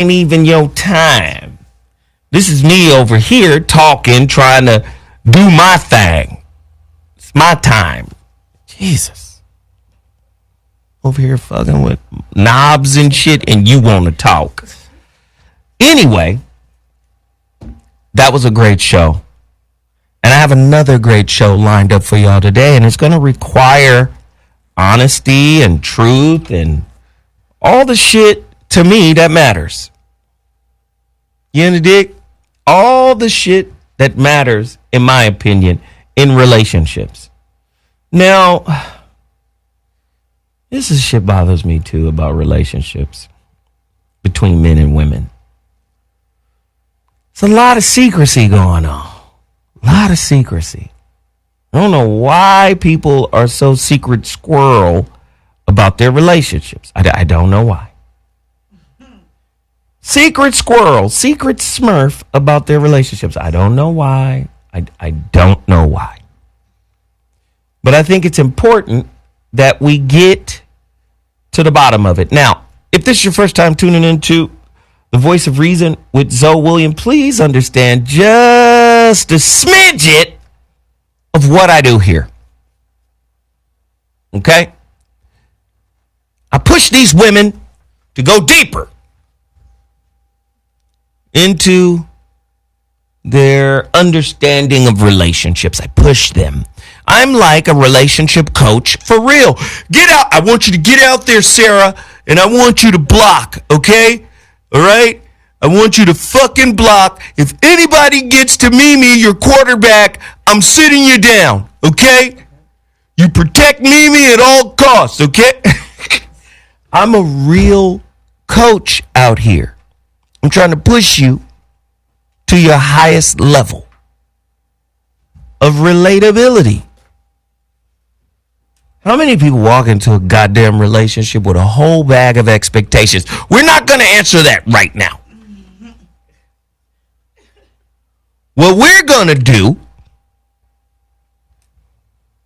ain't even your time. This is me over here talking, trying to do my thing. It's my time. Jesus. Over here fucking with knobs and shit, and you want to talk. Anyway, that was a great show. And I have another great show lined up for y'all today, and it's going to require honesty and truth and all the shit, to me, that matters. You in the dig? All the shit that matters, in my opinion, in relationships. Now, this is shit bothers me, too, about relationships between men and women. There's a lot of secrecy going on. A lot of secrecy. I don't know why people are so secret squirrel about their relationships. I don't know why. Secret squirrel, secret smurf about their relationships. I don't know why. I don't know why. But I think it's important that we get to the bottom of it. Now, if this is your first time tuning into The Voice of Reason with Zoe William, please understand just a smidget of what I do here. Okay? I push these women to go deeper into their understanding of relationships. I push them. I'm like a relationship coach for real. Get out. I want you to get out there, Sarah, and I want you to block, okay? All right? I want you to fucking block. If anybody gets to Mimi, your quarterback, I'm sitting you down, okay? You protect Mimi at all costs, okay? I'm a real coach out here. I'm trying to push you to your highest level of relatability. How many people walk into a goddamn relationship with a whole bag of expectations? We're not going to answer that right now. What we're going to do,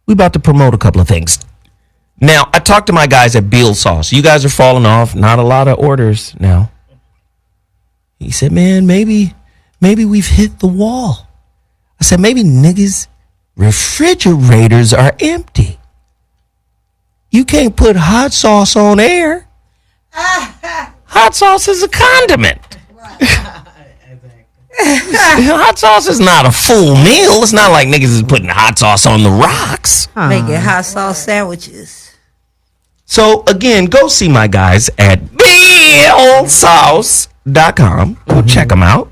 we're about to promote a couple of things. Now, I talked to my guys at Beal Sauce. You guys are falling off. Not a lot of orders now. He said, man, maybe we've hit the wall. I said, maybe niggas' refrigerators are empty. You can't put hot sauce on air. Hot sauce is a condiment. Hot sauce is not a full meal. It's not like niggas is putting hot sauce on the rocks. Making hot sauce sandwiches. So, again, go see my guys at BealSauce.com. Go check them out.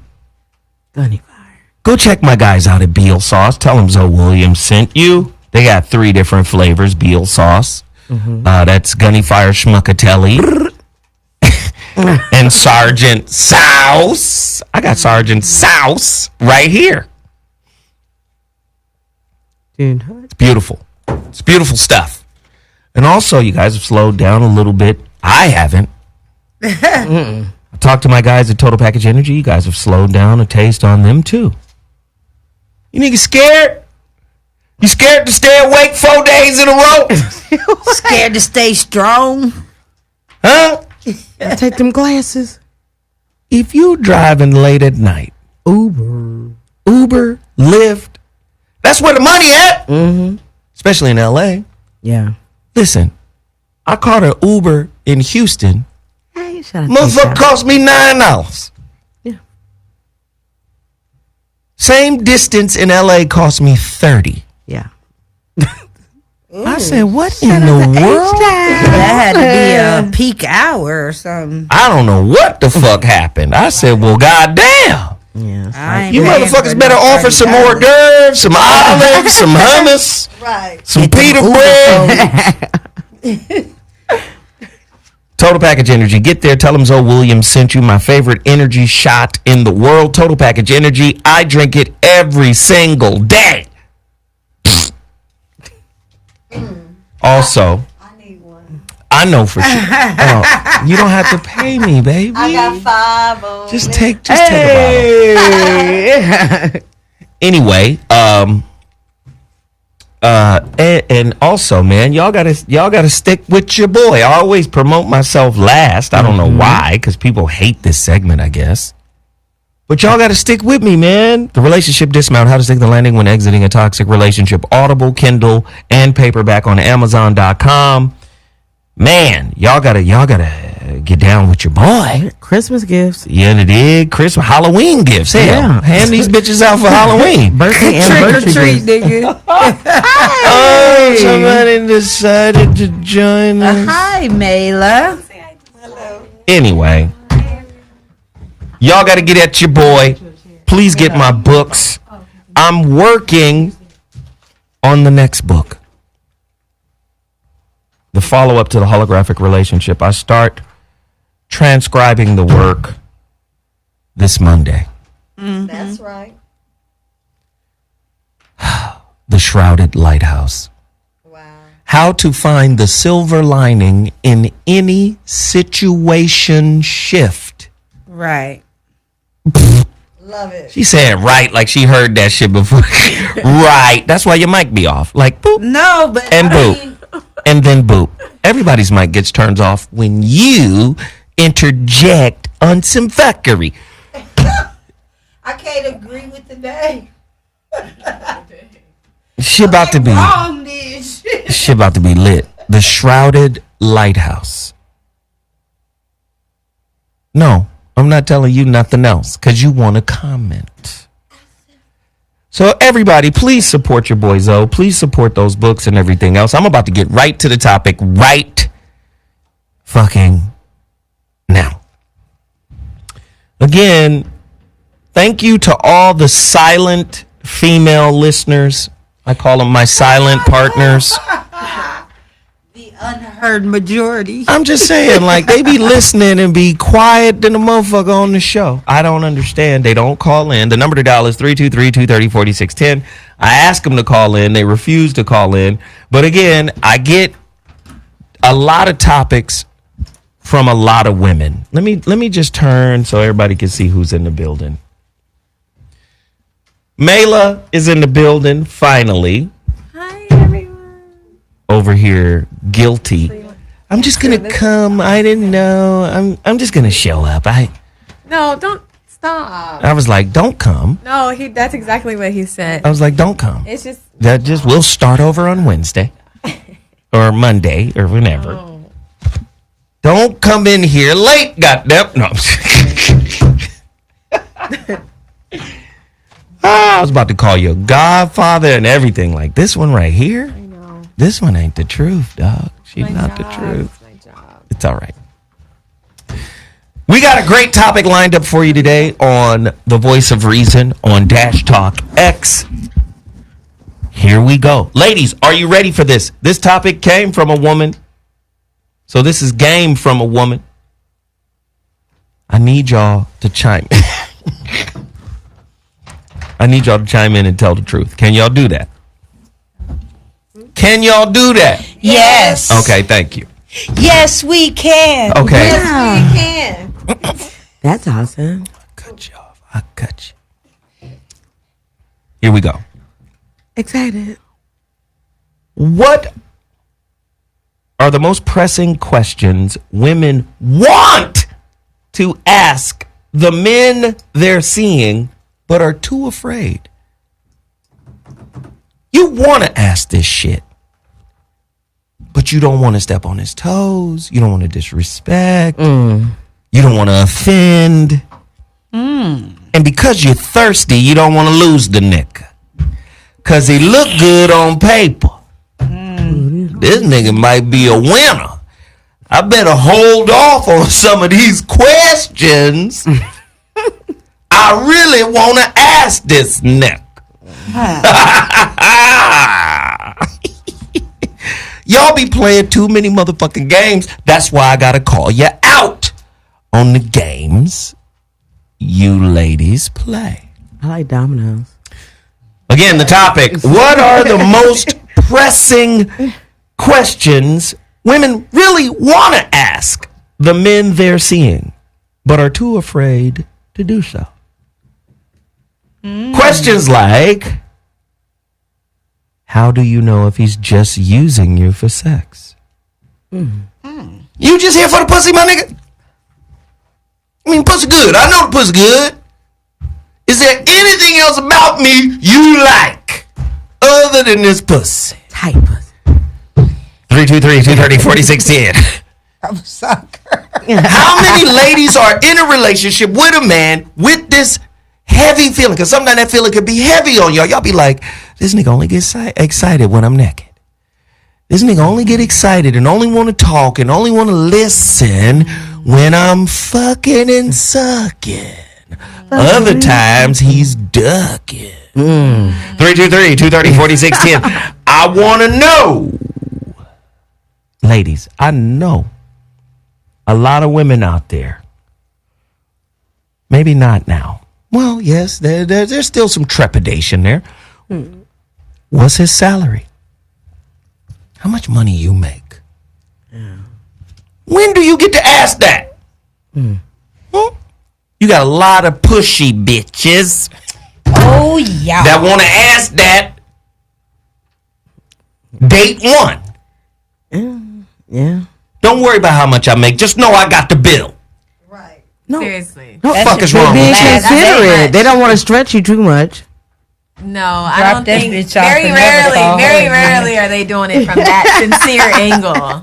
Go check my guys out at Beal Sauce. Tell them Zoe Williams sent you. They got 3 different flavors, Beal Sauce. That's Gunny Fire Schmuckatelli. And Sergeant Sauce. I got Sergeant Sauce right here. Dude, it's beautiful. It's beautiful stuff. And also, you guys have slowed down a little bit. I haven't. I talked to my guys at Total Package Energy. You guys have slowed down a taste on them, too. You niggas scared? You scared to stay awake 4 days in a row? Scared to stay strong? Huh? Take them glasses. If you driving late at night, Uber, Lyft, that's where the money at. Especially in L.A. Yeah. Listen, I caught an Uber in Houston. Hey, shut up. Motherfucker cost me $9. Yeah. Same distance in L.A. cost me $30. Yeah. I said, what in the world? That had to be a peak hour or something. I don't know what the fuck happened. I said, well, goddamn. Yeah. You motherfuckers better offer some hors d'oeuvres, some olives, some hummus, some pita bread. Total Package Energy. Get there. Tell them Zoe Williams sent you. My favorite energy shot in the world. Total Package Energy. I drink it every single day. Also, I need one. I know for sure. Oh, you don't have to pay me, baby. I got 5 on. Just take a bottle. Anyway, And also, man, y'all gotta stick with your boy. I always promote myself last. I don't know why, because people hate this segment, I guess. But y'all gotta stick with me, man. The Relationship Dismount: How to Stick the Landing When Exiting a Toxic Relationship. Audible, Kindle, and paperback on Amazon.com. Man, y'all gotta get down with your boy. Christmas gifts. Yeah, they did. Christmas, Halloween gifts. Hell, Yeah. hand these bitches out for Halloween. Birthday and Trick or birthday treat, gifts. nigga. Oh, somebody decided to join us. Hi, Mayla. Anyway, y'all got to get at your boy. Please get my books. I'm working on the next book. The follow-up to the holographic relationship. I start transcribing the work this Monday. That's right. The Shrouded Lighthouse. Wow. How to find the silver lining in any situation shift. Right. Love it. She said right like she heard that shit before. Right. That's why your mic be off. Like boop No, but and I boop. mean, And then boop. Everybody's mic gets turned off when you interject on some fuckery. I can't agree with the name. She about to be Wrong this shit. she about to be lit. The Shrouded Lighthouse. No, I'm not telling you nothing else because you want to comment. So everybody, please support your boy Zoe. Please support those books and everything else. I'm about to get right to the topic right fucking now. Again, thank you to all the silent female listeners. I call them my silent partners. the unheard majority. I'm just saying, like, they be listening and be quiet than a motherfucker on the show. I don't understand. They don't call in. The number to dial is 323-230-4610. I ask them to call in. They refuse to call in. But again, I get a lot of topics from a lot of women. Let me just turn so everybody can see who's in the building. Mayla is in the building, finally. Hi, everyone. Over here, guilty. I'm just gonna come. I didn't know. I'm just gonna show up. No, don't stop. I was like, don't come. No, that's exactly what he said. I was like, don't come. It's just We'll start over on Wednesday or Monday or whenever. oh. Don't come in here late, goddamn. No. I was about to call you a godfather and everything. Like this one right here. I know. This one ain't the truth, dog. She's not the truth. It's my job. It's all right. We got a great topic lined up for you today on The Voice of Reason on Dash Talk X. Here we go. Ladies, are you ready for this? This topic came from a woman. So this is game from a woman. I need y'all to chime in. I need y'all to chime in and tell the truth. Can y'all do that? Can y'all do that? Yes. Okay, thank you. Yes, we can. Okay. Yes, we can. That's awesome. Cut you off. I cut you. Here we go. Excited. What are the most pressing questions women want to ask the men they're seeing but are too afraid? You want to ask this shit, but you don't want to step on his toes. You don't want to disrespect. You don't want to offend. And because you're thirsty, you don't want to lose the nigga. Because he look good on paper. This nigga might be a winner. I better hold off on some of these questions. I really want to ask this nigga. Y'all be playing too many motherfucking games. That's why I gotta call you out on the games you ladies play. I like dominoes. Again, the topic: what are the most pressing questions women really want to ask the men they're seeing, but are too afraid to do so? Questions like, how do you know if he's just using you for sex? You just here for the pussy, my nigga? I mean, pussy good. I know the pussy good. Is there anything else about me you like other than this pussy? Tight pussy. 323-230-4610. I'm a sucker. How many ladies are in a relationship with a man with this heavy feeling? Because sometimes that feeling could be heavy on y'all. Y'all be like, this nigga only gets excited when I'm naked. This nigga only get excited and only want to talk and only want to listen when I'm fucking and sucking. Other times he's ducking. 323-230-4610. I want to know. Ladies, I know a lot of women out there. Maybe not now. Well, yes, there's still some trepidation there. What's his salary? How much money you make? Yeah. When do you get to ask that? You got a lot of pushy bitches. Oh, yeah. That want to ask that date one. Yeah. Don't worry about how much I make. Just know I got the bill. Right. No. Seriously. What the fuck is wrong Being with you? considerate. They don't want to stretch you too much. No, I Drop don't that think. bitch off Very and never call rarely, her very rarely are they doing it from that sincere angle.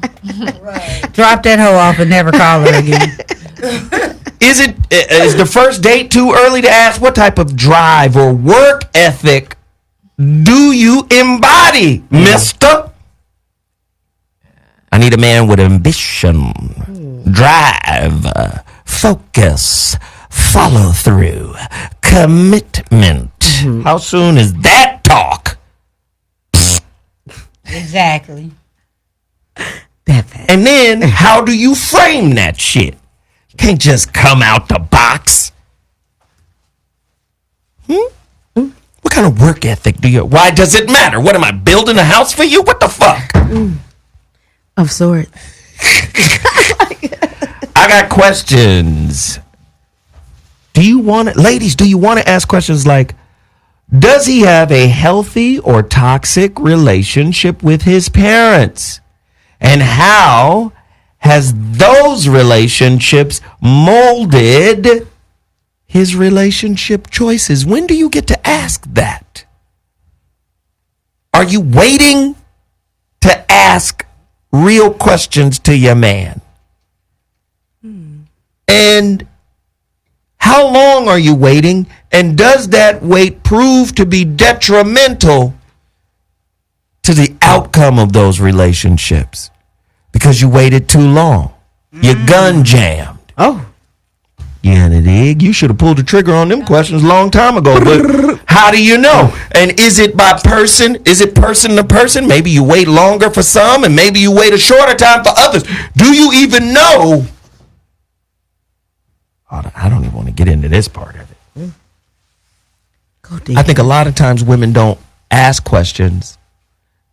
Right. Drop that hoe off and never call her again. Is the first date too early to ask what type of drive or work ethic do you embody, mister? I need a man with ambition, drive, focus, follow through, commitment. How soon is that talk? Exactly. That fast. And then how do you frame that shit? You can't just come out the box. What kind of work ethic do you? Why does it matter? What am I building a house for you? What the fuck? Of sorts. I got questions. Ladies, do you want to ask questions like, does he have a healthy or toxic relationship with his parents? And how has those relationships molded his relationship choices? When do you get to ask that? Are you waiting to ask real questions to your man? And how long are you waiting? And does that wait prove to be detrimental to the outcome of those relationships? Because you waited too long. You gun jammed. Oh. Yeah, the dig. You should have pulled the trigger on them questions a long time ago. But how do you know? And is it by person? Is it person to person? Maybe you wait longer for some and maybe you wait a shorter time for others. Do you even know? I don't even want to get into this part of it. Go deep. I think a lot of times women don't ask questions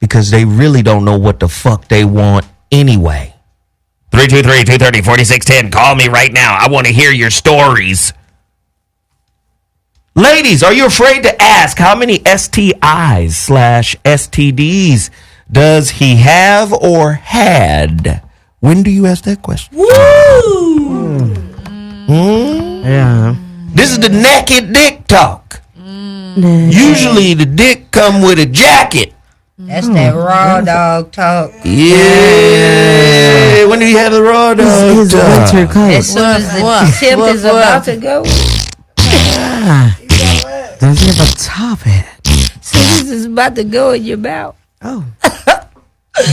because they really don't know what the fuck they want anyway. 323-230-4610. Call me right now. I want to hear your stories. Ladies, are you afraid to ask how many STIs/STDs does he have or had? When do you ask that question? Woo! Yeah. This is the naked dick talk. Usually the dick come with a jacket. That's that raw dog talk. Yeah. When do you have the raw dog His talk? winter coat. As soon as the tip is about to go. Does he have a top hat? As soon as it's about to go in your mouth. Oh.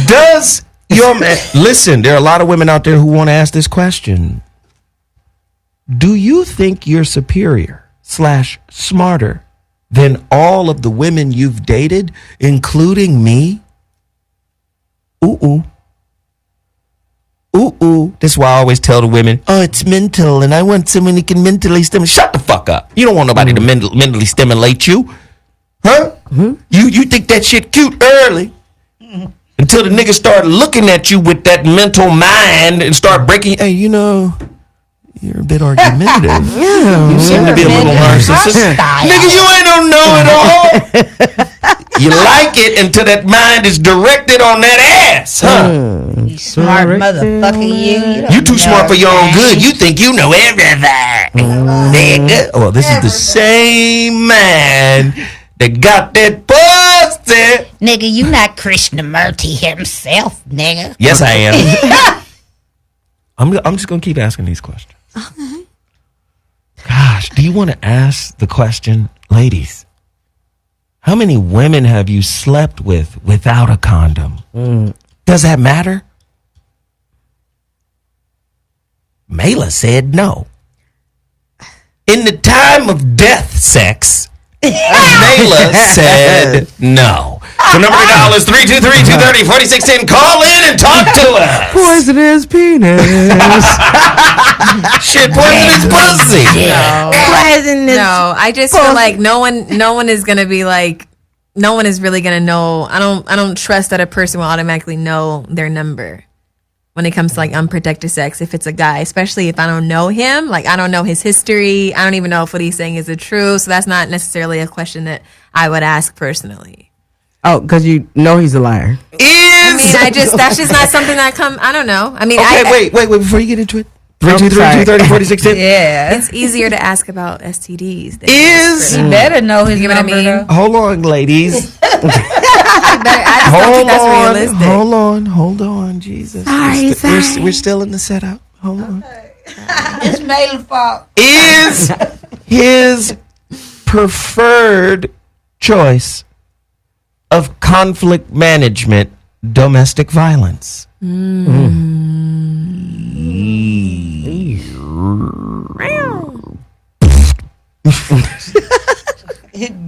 Does your man listen? There are a lot of women out there who want to ask this question. Do you think you're superior/smarter than all of the women you've dated, including me? Ooh. This is why I always tell the women, oh, it's mental, and I want someone who can mentally stimulate. Shut the fuck up. You don't want nobody to mentally stimulate you. Huh? You think that shit cute early. Until the nigga start looking at you with that mental mind and start breaking, hey, you know, you're a bit argumentative. You seem to be a little narcissistic. Nigga, you ain't no know-it-all. You like it until that mind is directed on that ass, huh? You smart motherfucker, You too smart for your own good. You think you know everything, nigga. Well, this is the same man that got that pussy. Nigga, you not Krishnamurti himself, nigga. Yes, I am. I'm just gonna keep asking these questions. Okay. Gosh, do you want to ask the question, ladies? How many women have you slept with without a condom? Does that matter? Mela said no. In the time of death sex, Mela said no. So number of dollars, 323-230-4610. Call in and talk to us. Poisonous penis. Shit, poisonous pussy. No, I just feel like no one is gonna be like, no one is really gonna know. I don't trust that a person will automatically know their number when it comes to like unprotected sex if it's a guy, especially if I don't know him. Like, I don't know his history. I don't even know if what he's saying is the truth. So that's not necessarily a question that I would ask personally. Oh, because you know he's a liar. That's just not something that I don't know. I mean, okay, wait, before you get into it. 323-230-4610. Yeah. It's easier to ask about STDs. You better know his number, though. Hold on, ladies. Hold on, Jesus. Sorry. We're still in the setup. Hold on. It's Mela's fault. Is his preferred choice of conflict management domestic violence? The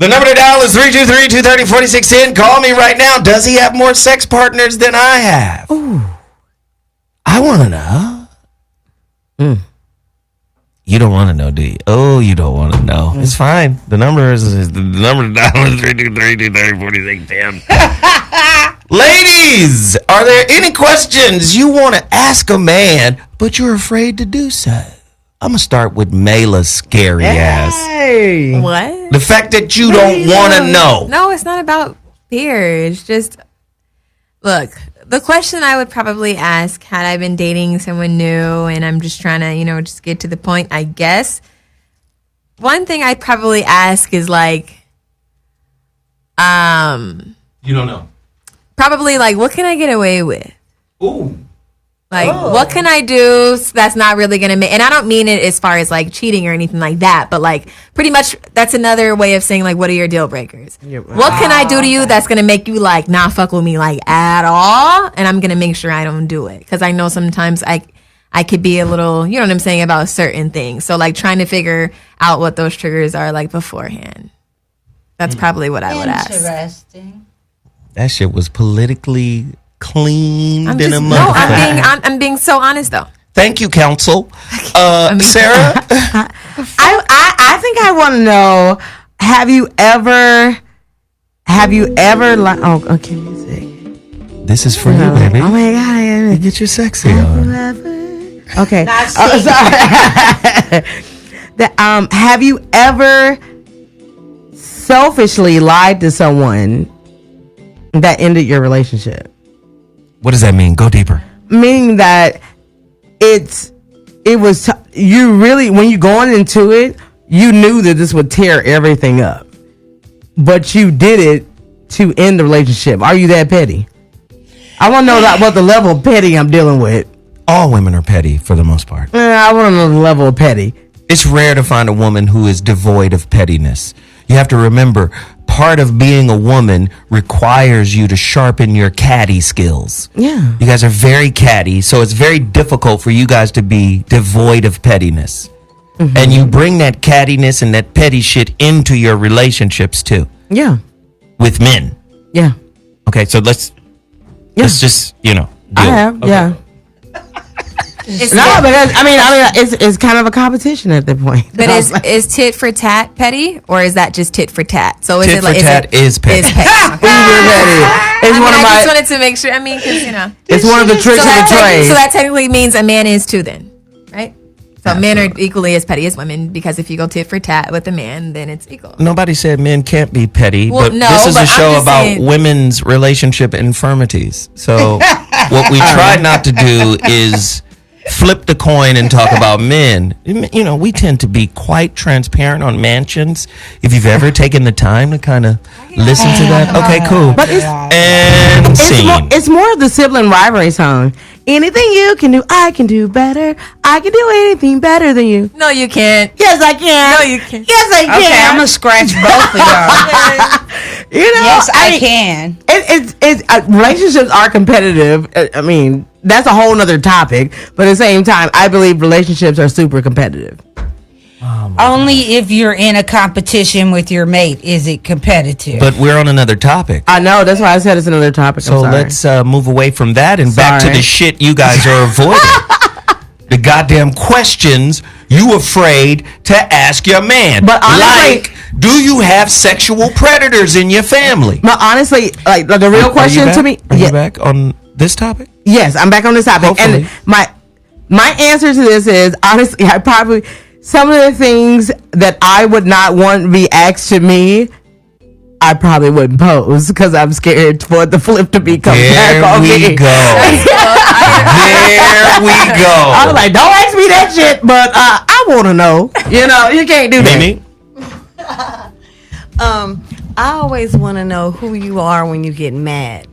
number to dial is 323-230-4610. Call me right now. Does he have more sex partners than I have? Ooh. I want to know. You don't want to know, do you? Oh, you don't want to know. It's fine. The number is the number to dial is 323-230-4610. Ladies, are there any questions you want to ask a man, but you're afraid to do so? I'm going to start with Mela's scary ass. What? The fact that you don't want to know. No, it's not about fear. It's just, look, the question I would probably ask had I been dating someone new and I'm just trying to, just get to the point, I guess. One thing I'd probably ask is like, You don't know. Probably like, what can I get away with? Ooh. Like, what can I do that's not really going to make... And I don't mean it as far as, like, cheating or anything like that. But, like, pretty much that's another way of saying, like, what are your deal breakers? What can I do to you that's going to make you, like, not fuck with me, like, at all? And I'm going to make sure I don't do it. Because I know sometimes I could be a little, you know what I'm saying, about certain things. So, like, trying to figure out what those triggers are, like, beforehand. That's probably what I would ask. Interesting. That shit was politically... cleaned in a month. No, I'm being so honest though. Thank you, counsel. Sarah? I think I want to know, have you ever oh, okay, music. This is for you, baby. Oh my God. You get your sexy on. Okay. Sorry. Have you ever selfishly lied to someone that ended your relationship? What does that mean? Go deeper. Meaning that you really, when you going into it, you knew that this would tear everything up, but you did it to end the relationship. Are you that petty? I want to know what the level of petty I'm dealing with. All women are petty for the most part. I want to know the level of petty. It's rare to find a woman who is devoid of pettiness. You have to remember, part of being a woman requires you to sharpen your catty skills. Yeah. You guys are very catty, so it's very difficult for you guys to be devoid of pettiness. Mm-hmm. And you bring that cattiness and that petty shit into your relationships too. Yeah. With men. Yeah. Okay, so let's just, deal. I have, okay. Yeah. Because it's kind of a competition at that point. But is tit for tat petty, or is that just tit for tat? So is tit it like for tat is petty? Okay. I just wanted to make sure. Because it's one of the tricks of the trade. So that technically means a man is too, then, right? So men are equally as petty as women, because if you go tit for tat with a man, then it's equal. Nobody said men can't be petty, Well, but no, this is but a I'm show just about saying- women's relationship infirmities. So what we try not to do is flip the coin and talk about men. You know, we tend to be quite transparent on mansions. If you've ever taken the time to kind of listen to that, okay, cool. But And scene. it's more of the sibling rivalry song. Anything you can do, I can do better. I can do anything better than you. No, you can't. Yes, I can. No, you can't. Yes, I can. Okay, I'm gonna scratch both of y'all. You know, Yes, I mean, can. Relationships are competitive. I mean, that's a whole nother topic. But at the same time, I believe relationships are super competitive. Only if you're in a competition with your mate is it competitive. But we're on another topic. I know. That's why I said it's another topic. So let's move away from that and back to Sorry. the shit you guys are avoiding. The goddamn questions you afraid to ask your man. But honestly- like, do you have sexual predators in your family? But honestly, like the real question to me. Are you back on this topic? Yes, I'm back on this topic. Hopefully. And my answer to this is, honestly, I probably, some of the things that I would not want to be asked to me, I probably wouldn't pose because I'm scared for the flip to be come back on me. There we go. I was like, don't ask me that shit, but I want to know. You know, you can't do that. Mimi? I always want to know who you are when you get mad.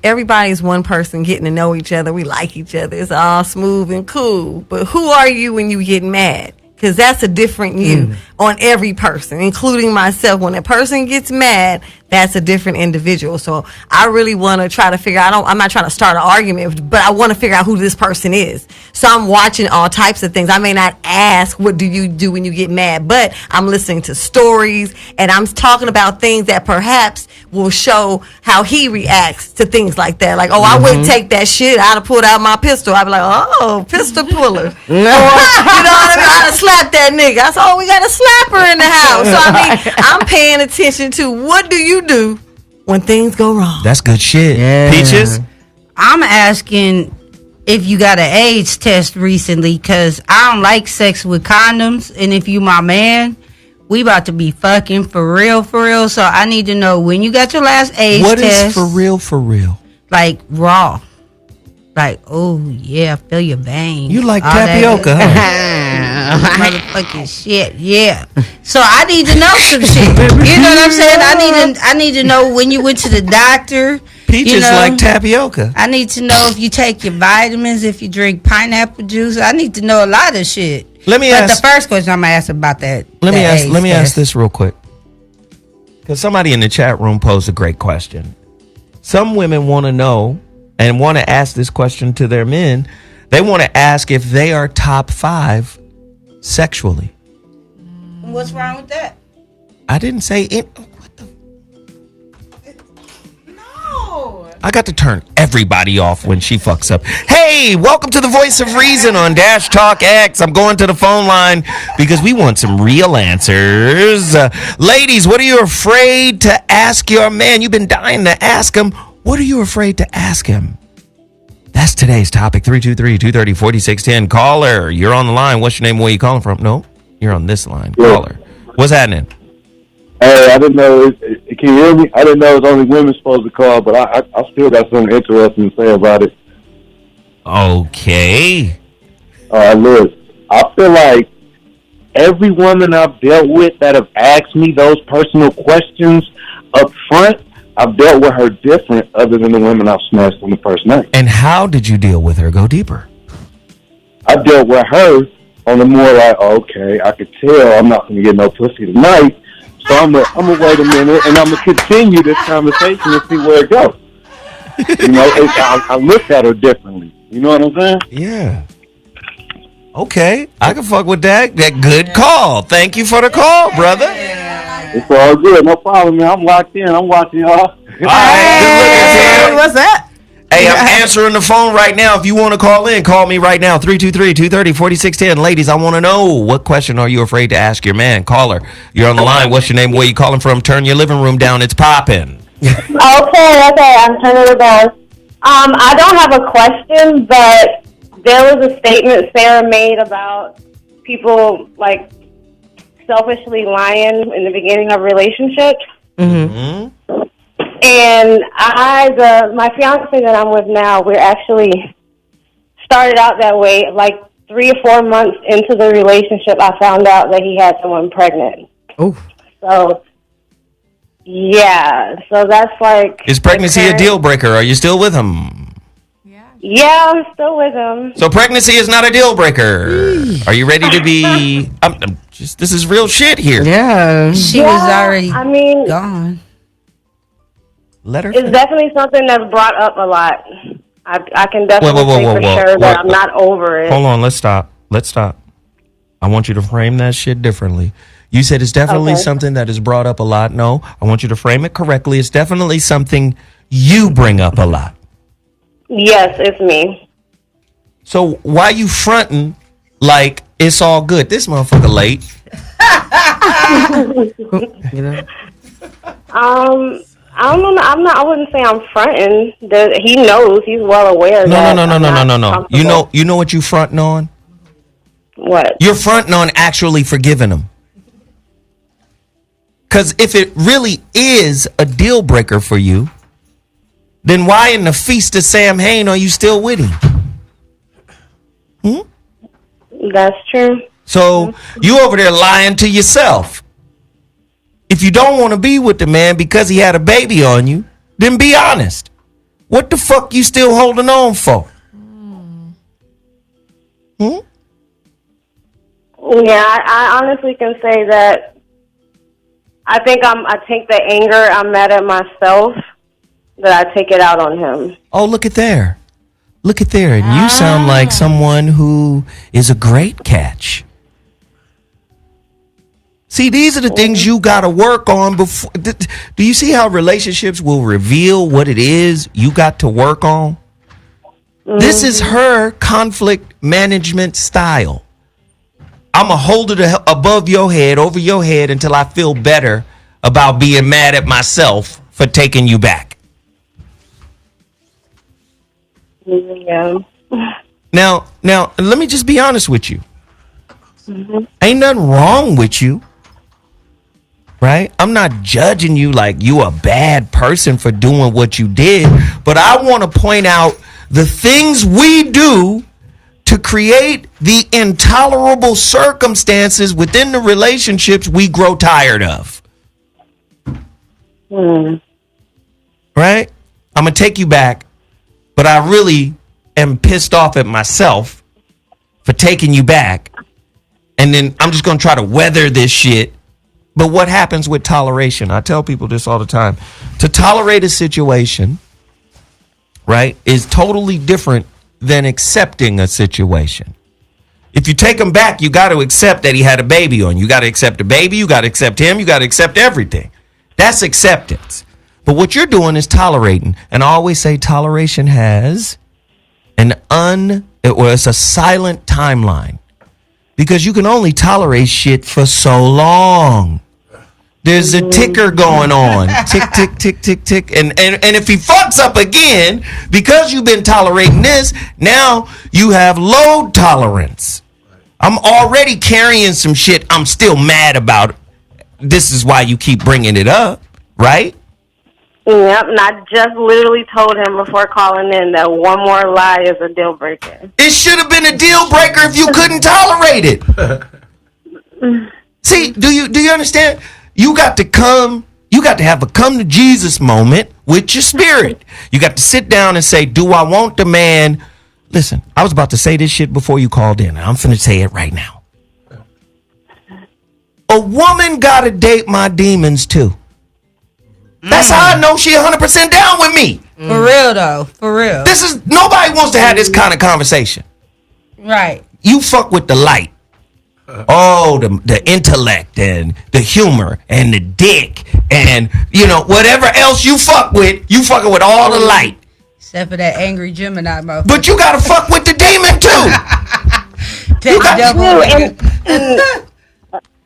Everybody's one person getting to know each other. We like each other. It's all smooth and cool. But who are you when you get mad? Because that's a different you on every person, including myself. When a person gets mad, that's a different individual. So I really want to try to figure out, I'm not trying to start an argument, but I want to figure out who this person is. So I'm watching all types of things. I may not ask, what do you do when you get mad? But I'm listening to stories and I'm talking about things that perhaps will show how he reacts to things like that. Like, I wouldn't take that shit. I'd have pulled out my pistol. I'd be like, oh, pistol puller. Or, you know what I mean? I'd have slapped that nigga. I said, we got a slapper in the house. So, I mean, I'm paying attention to what do you do when things go wrong. That's good shit. Yeah. Peaches? I'm asking if you got an AIDS test recently, because I don't like sex with condoms. And if you my man, we about to be fucking for real. So I need to know when you got your last AIDS What test. is for real? Like raw. Like, oh yeah, feel your veins. You like All that tapioca, good- huh? Motherfucking shit, yeah. So I need to know some shit. You know what I'm saying? I need to know when you went to the doctor. Peaches you know? like tapioca. I need to know if you take your vitamins, if you drink pineapple juice. I need to know a lot of shit. Let me But ask. the first question I'm gonna ask about that. Let me ask. AIDS Let me ask test. this real quick, because somebody in the chat room posed a great question. Some women want to know and want to ask this question to their men. They want to ask if they are top 5 sexually. What's wrong with that? I didn't say it. What the? No. I got to turn everybody off when she fucks up. Hey, welcome to the Voice of Reason on Dash Talk X. I'm going to the phone line because we want some real answers. Ladies, what are you afraid to ask your man? You've been dying to ask him. What are you afraid to ask him? That's today's topic. 323-230-4610. Caller, you're on the line. What's your name? Where you calling from? No, you're on this line. Yeah. Caller, what's happening? Hey, I didn't know. Can you hear me? I didn't know it was only women supposed to call, but I still got something interesting to say about it. Okay. Look, I feel like every woman I've dealt with that have asked me those personal questions up front, I've dealt with her different other than the women I've smashed on the first night. And how did you deal with her? Go deeper. I dealt with her on the more like, okay, I could tell I'm not going to get no pussy tonight, so I'm gonna wait a minute and I'm gonna continue this conversation and see where it goes. You know, I look at her differently. You know what I'm saying? Yeah. Okay. I can fuck with that. That good call. Thank you for the call, brother. It's all good, no problem, man. I'm locked in. I'm watching y'all. All right. Good looking, Tim. What's that? Hey, I'm answering the phone right now. If you want to call in, call me right now. 323-230-4610. Ladies, I want to know, what question are you afraid to ask your man? Caller, you're on the line. What's your name? Where you calling from? Turn your living room down. It's popping. Okay, I'm turning it on. I don't have a question, but there was a statement Sarah made about people like selfishly lying in the beginning of relationships. Mm-hmm. And my fiance that I'm with now, we're actually started out that way. Like 3 or 4 months into the relationship, I found out that he had someone pregnant. Oh. So, yeah. So that's like... Is pregnancy a deal breaker? Are you still with him? Yeah, I'm still with him. So pregnancy is not a deal breaker. Are you ready to be... this is real shit here. Yeah. She was already gone. Let her It's definitely something that's brought up a lot. I can definitely say for sure that I'm not over it. Hold on, let's stop. I want you to frame that shit differently. You said it's definitely something that is brought up a lot. No, I want you to frame it correctly. It's definitely something you bring up a lot. Yes, it's me. So why you fronting like it's all good? This motherfucker late. You know? I don't know. I wouldn't say I'm fronting. He knows. He's well aware. No. You know what you fronting on? What? You're fronting on actually forgiving him. Because if it really is a deal breaker for you, then why in the feast of Sam Hain are you still with him? That's true. So you over there lying to yourself. If you don't want to be with the man because he had a baby on you, then be honest. What the fuck you still holding on for? Yeah, I honestly can say that I take the anger I'm mad at myself, that I take it out on him. Oh, look at there. And you sound like someone who is a great catch. See, these are the things you got to work on before. Do you see how relationships will reveal what it is you got to work on? Mm-hmm. This is her conflict management style. I'm going to hold it above your head, over your head, until I feel better about being mad at myself for taking you back. Yeah. Now, let me just be honest with you. Mm-hmm. Ain't nothing wrong with you. Right? I'm not judging you like you a bad person for doing what you did, but I want to point out the things we do to create the intolerable circumstances within the relationships we grow tired of. Right? I'm going to take you back, but I really am pissed off at myself for taking you back. And then I'm just going to try to weather this shit. But what happens with toleration? I tell people this all the time. To tolerate a situation, right, is totally different than accepting a situation. If you take him back, you got to accept that he had a baby on. You got to accept the baby. You got to accept him. You got to accept everything. That's acceptance. But what you're doing is tolerating. And I always say toleration has it's a silent timeline. Because you can only tolerate shit for so long. There's a ticker going on. Tick, tick, tick, tick, tick. And if he fucks up again, because you've been tolerating this, now you have load tolerance. I'm already carrying some shit I'm still mad about. This is why you keep bringing it up, right? Yep, and I just literally told him before calling in that one more lie is a deal breaker. It should have been a deal breaker if you couldn't tolerate it. See, do you understand? You got to have a come to Jesus moment with your spirit. You got to sit down and say, do I want the man? Listen, I was about to say this shit before you called in. I'm finna say it right now. A woman gotta date my demons too. That's how I know she 100% down with me. For real though, for real. Nobody wants to have this kind of conversation. Right. You fuck with the light. Oh, the intellect and the humor and the dick and, whatever else you fucking with all the light. Except for that angry Gemini motherfucker. But you gotta fuck with the demon too.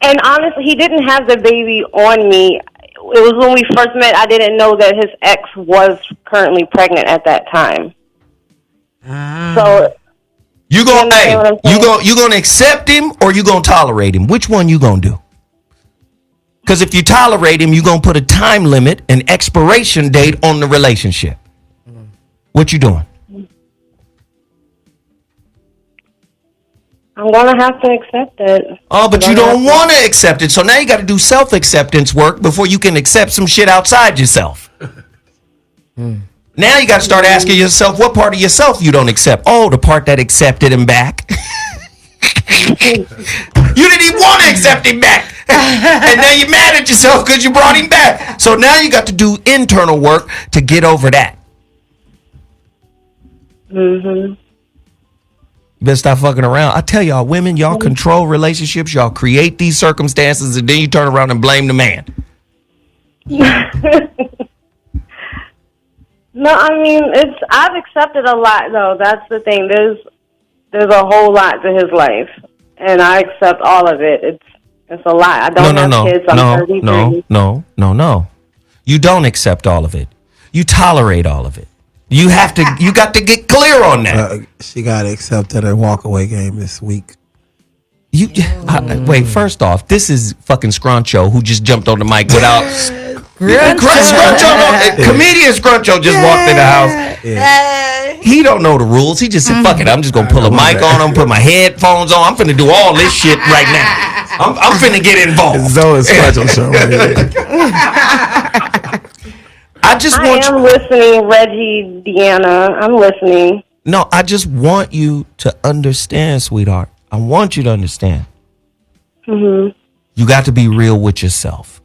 And honestly, he didn't have the baby on me. It was when we first met, I didn't know that his ex was currently pregnant at that time. So You gonna understand what I'm saying? you gonna accept him or you gonna tolerate him? Which one you gonna do? Because if you tolerate him, you gonna put a time limit, an expiration date on the relationship. What you doing? I'm gonna have to accept it. Oh, but you don't want to accept it. So now you got to do self-acceptance work before you can accept some shit outside yourself. Now you got to start asking yourself, what part of yourself you don't accept? Oh, the part that accepted him back. You didn't even want to accept him back. And now you're mad at yourself because you brought him back. So now you got to do internal work to get over that. Mm-hmm. You better stop fucking around. I tell y'all, women, y'all control relationships. Y'all create these circumstances, and then you turn around and blame the man. No, I mean I've accepted a lot though. That's the thing. There's a whole lot to his life, and I accept all of it. It's a lot. I don't have kids. I'm 33. No. You don't accept all of it. You tolerate all of it. You got to get clear on that. She got to accept that her walkaway game this week. Wait, first off, this is fucking Scruncho who just jumped on the mic without. Comedian Scruncho just walked in the house. Yeah. He don't know the rules. He just said, fuck it, I'm just going to pull a mic on him, put my headphones on. I'm finna do all this shit right now. I'm finna get involved. Zoe Scruncho show right I am listening, Reggie, Deanna. I'm listening. No, I just want you to understand, sweetheart. I want you to understand. Mm-hmm. You got to be real with yourself.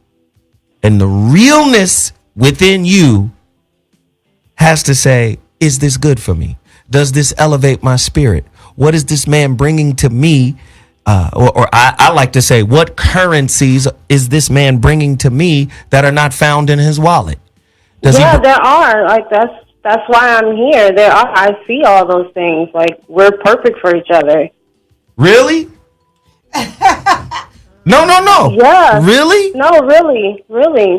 And the realness within you has to say, is this good for me? Does this elevate my spirit? What is this man bringing to me? I like to say, what currencies is this man bringing to me that are not found in his wallet? There are. Like, that's why I'm here. There are. I see all those things. Like, we're perfect for each other. Really? No. Yeah. Really? No, really.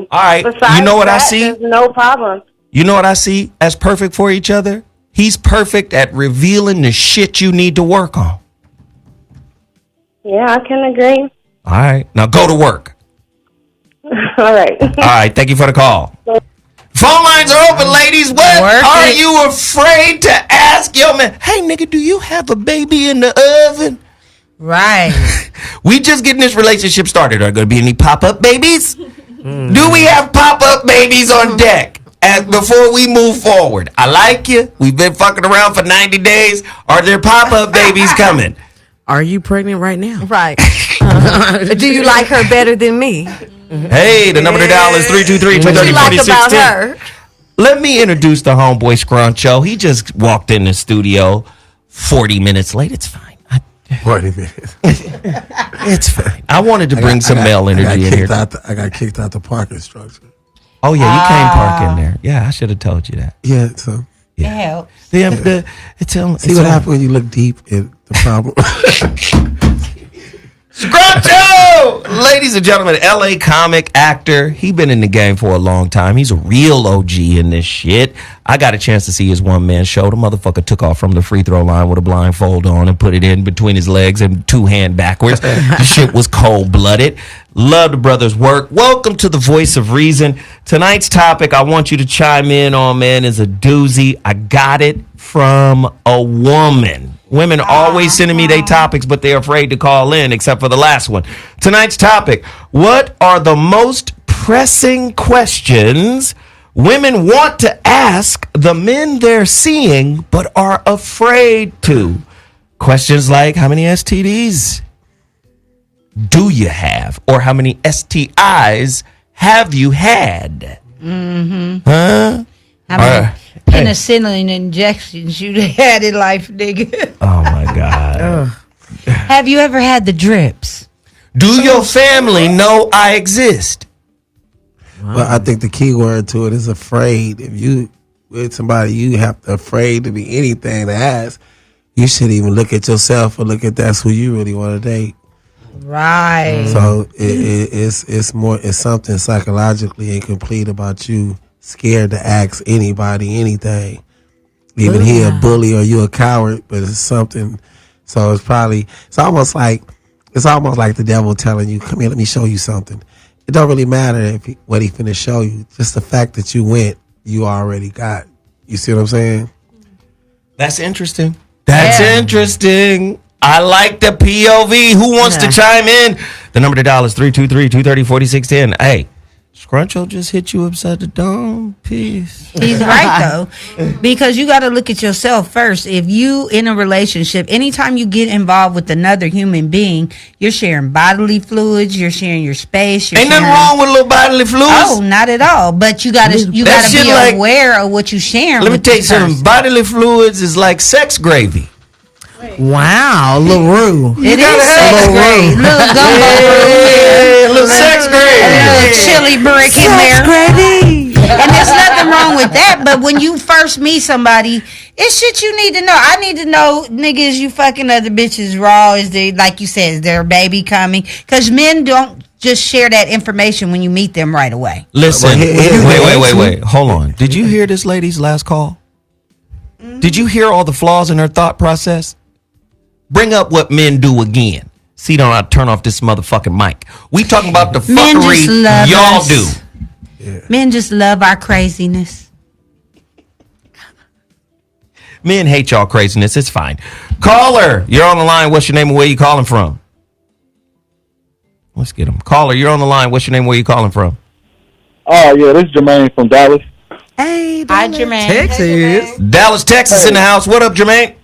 All right. Besides you know what that, I see? There's no problem. You know what I see as perfect for each other? He's perfect at revealing the shit you need to work on. Yeah, I can agree. All right. Now go to work. All right. All right. Thank you for the call. Phone lines are open, ladies. What are you afraid to ask your man? Hey, nigga, do you have a baby in the oven? Right. We just getting this relationship started. Are there going to be any pop-up babies? Do we have pop-up babies on deck before we move forward? I like you. We've been fucking around for 90 days. Are there pop-up babies coming? Are you pregnant right now? Right. Do you like her better than me? Hey, the number to dial is 323-230-4610. What you like about her? Let me introduce the homeboy Scruncho. He just walked in the studio 40 minutes late. It's fine. 40 minutes. It's fine. I wanted to bring some male energy in here. I got kicked out the parking structure. Oh, yeah, you can't park in there. Yeah, I should have told you that. Yeah, so. Yeah. See what happens when you look deep in the problem. Scruncho! Ladies and gentlemen, LA comic, actor. He been in the game for a long time. He's a real OG in this shit. I got a chance to see his one-man show. The motherfucker took off from the free throw line with a blindfold on and put it in between his legs and two hand backwards. The shit was cold-blooded. Love the brother's work. Welcome to the Voice of Reason. Tonight's topic I want you to chime in on, man, is a doozy. I got it from a woman. Women always sending me their topics, but they're afraid to call in, except for the last one. Tonight's topic: what are the most pressing questions women want to ask the men they're seeing, but are afraid to? Questions like, how many STDs do you have? Or how many STIs have you had? Mm-hmm. Huh? How many penicillin injections you had in life, nigga? Oh, my God. Have you ever had the drips? Do your family know I exist? Well, I think the key word to it is afraid. If you with somebody you have to afraid to be anything to ask, you shouldn't even look at yourself or look at that's who you really want to date. Right. So it's something psychologically incomplete about you scared to ask anybody anything. Even he a bully or you a coward, but it's something So it's almost like the devil telling you, come here, let me show you something. It don't really matter what he finna show you. Just the fact that you went, you already got. You see what I'm saying? That's interesting. That's interesting. I like the POV. Who wants to chime in? The number to dial is 323-230-4610. Hey, Scruncho just hit you upside the dome. Peace. He's right though, because you got to look at yourself first. If you in a relationship, anytime you get involved with another human being, you're sharing bodily fluids, you're sharing your space. Ain't nothing wrong with a little bodily fluids. Oh, not at all. But you gotta be aware of what you sharing. Let me tell you something. Bodily fluids is like sex gravy. Wow, LaRue. It is sex gravy. Little gumbo, little sex gravy, a little chili brick in there. And there's nothing wrong with that. But when you first meet somebody, it's shit you need to know. I need to know, niggas, you fucking other bitches raw? Is there, like you said, is there a baby coming? Because men don't just share that information when you meet them right away. Listen, wait. Hold on. Did you hear this lady's last call? Did you hear all the flaws in her thought process? Bring up what men do again. See, don't I turn off this motherfucking mic. We talking about the fuckery y'all do. Yeah. Men just love our craziness. Men hate y'all craziness. It's fine. Caller, you're on the line. What's your name and where you calling from? Let's get him. Caller, you're on the line. What's your name? Where you calling from? Oh, yeah, this is Jermaine from Dallas. Hey, hi, Jermaine. Texas. Hey, Dallas, Texas in the house. What up, Jermaine?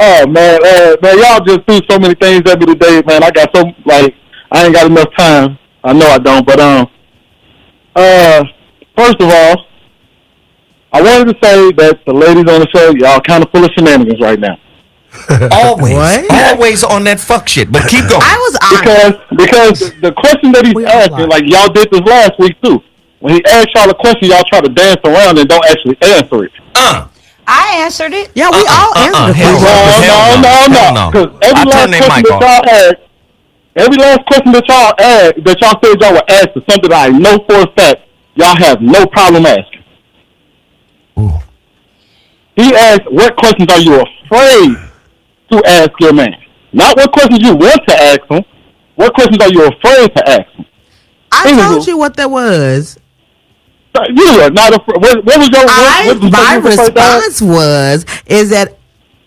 Oh, man, y'all just do so many things every day, man. I ain't got enough time. I know I don't, but, first of all, I wanted to say that the ladies on the show, y'all kind of full of shenanigans right now. Always on that fuck shit, but keep going. Because the question that he's asking, like y'all did this last week too. When he asked y'all a question, y'all try to dance around and don't actually answer it. I answered it. Yeah, we all answered it. No. Because every last question that y'all asked, that y'all said y'all would ask, is something I know for a fact y'all have no problem asking. Ooh. He asked, what questions are you afraid to ask your man? Not what questions you want to ask him. What questions are you afraid to ask him? I told you what that was. You are not afraid. What was your my response is that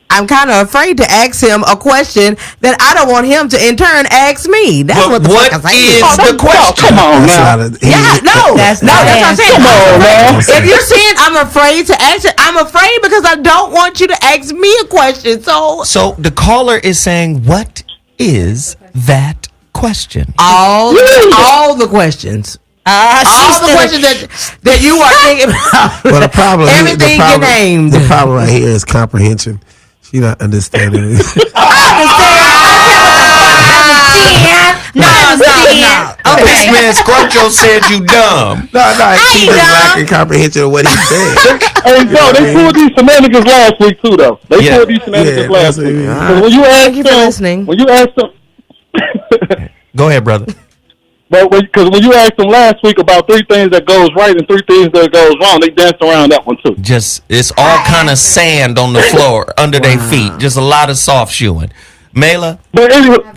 I'm kind of afraid to ask him a question that I don't want him to in turn ask me. That's what the fuck I'm saying. The question? Come on now. That's what I'm saying. Come on now. If you're saying I'm afraid to ask it, I'm afraid because I don't want you to ask me a question. So the caller is saying, what is that question? All the questions. All the questions that you are thinking about. Well, the problem, everything you named. The problem right here is comprehension. She not understanding it. No. Okay. This man Scruncho said you dumb. No, she was lacking comprehension of what he said. Hey, yo, they pulled these shenanigans last week too, though. They pulled these shenanigans last week. When you asked them, go ahead, brother. But because when you asked them last week about 3 things that goes right and 3 things that goes wrong, they danced around that one too. It's all kind of sand on the floor under their feet. Just a lot of soft shoeing. Mela,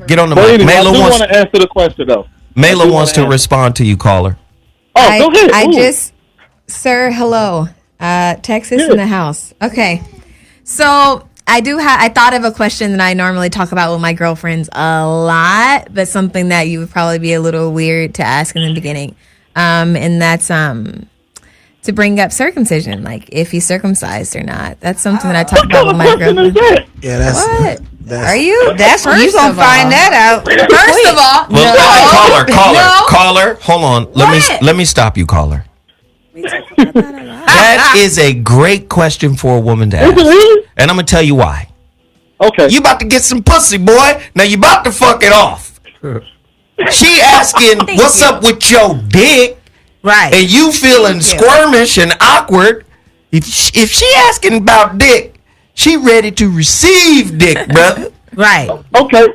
get on the mic. Mela I want to answer the question though. Mela wants to respond to you, caller. Oh, go ahead. Sir, hello. Texas in the house. Okay. So I thought of a question that I normally talk about with my girlfriends a lot, but something that you would probably be a little weird to ask in the beginning. And that's to bring up circumcision, like if he's circumcised or not. That's something that I talk about with my girlfriend. Yeah, that's what? Are you? That's where you gonna find that out. First of all, caller, hold on. Let me stop you, caller. That is a great question for a woman to ask. And I'm going to tell you why. Okay. You about to get some pussy, boy. Now you about to fuck it off. She asking, what's up with your dick? Right. And you feeling squirmish and awkward. If she asking about dick, she ready to receive dick, brother. Right. Okay.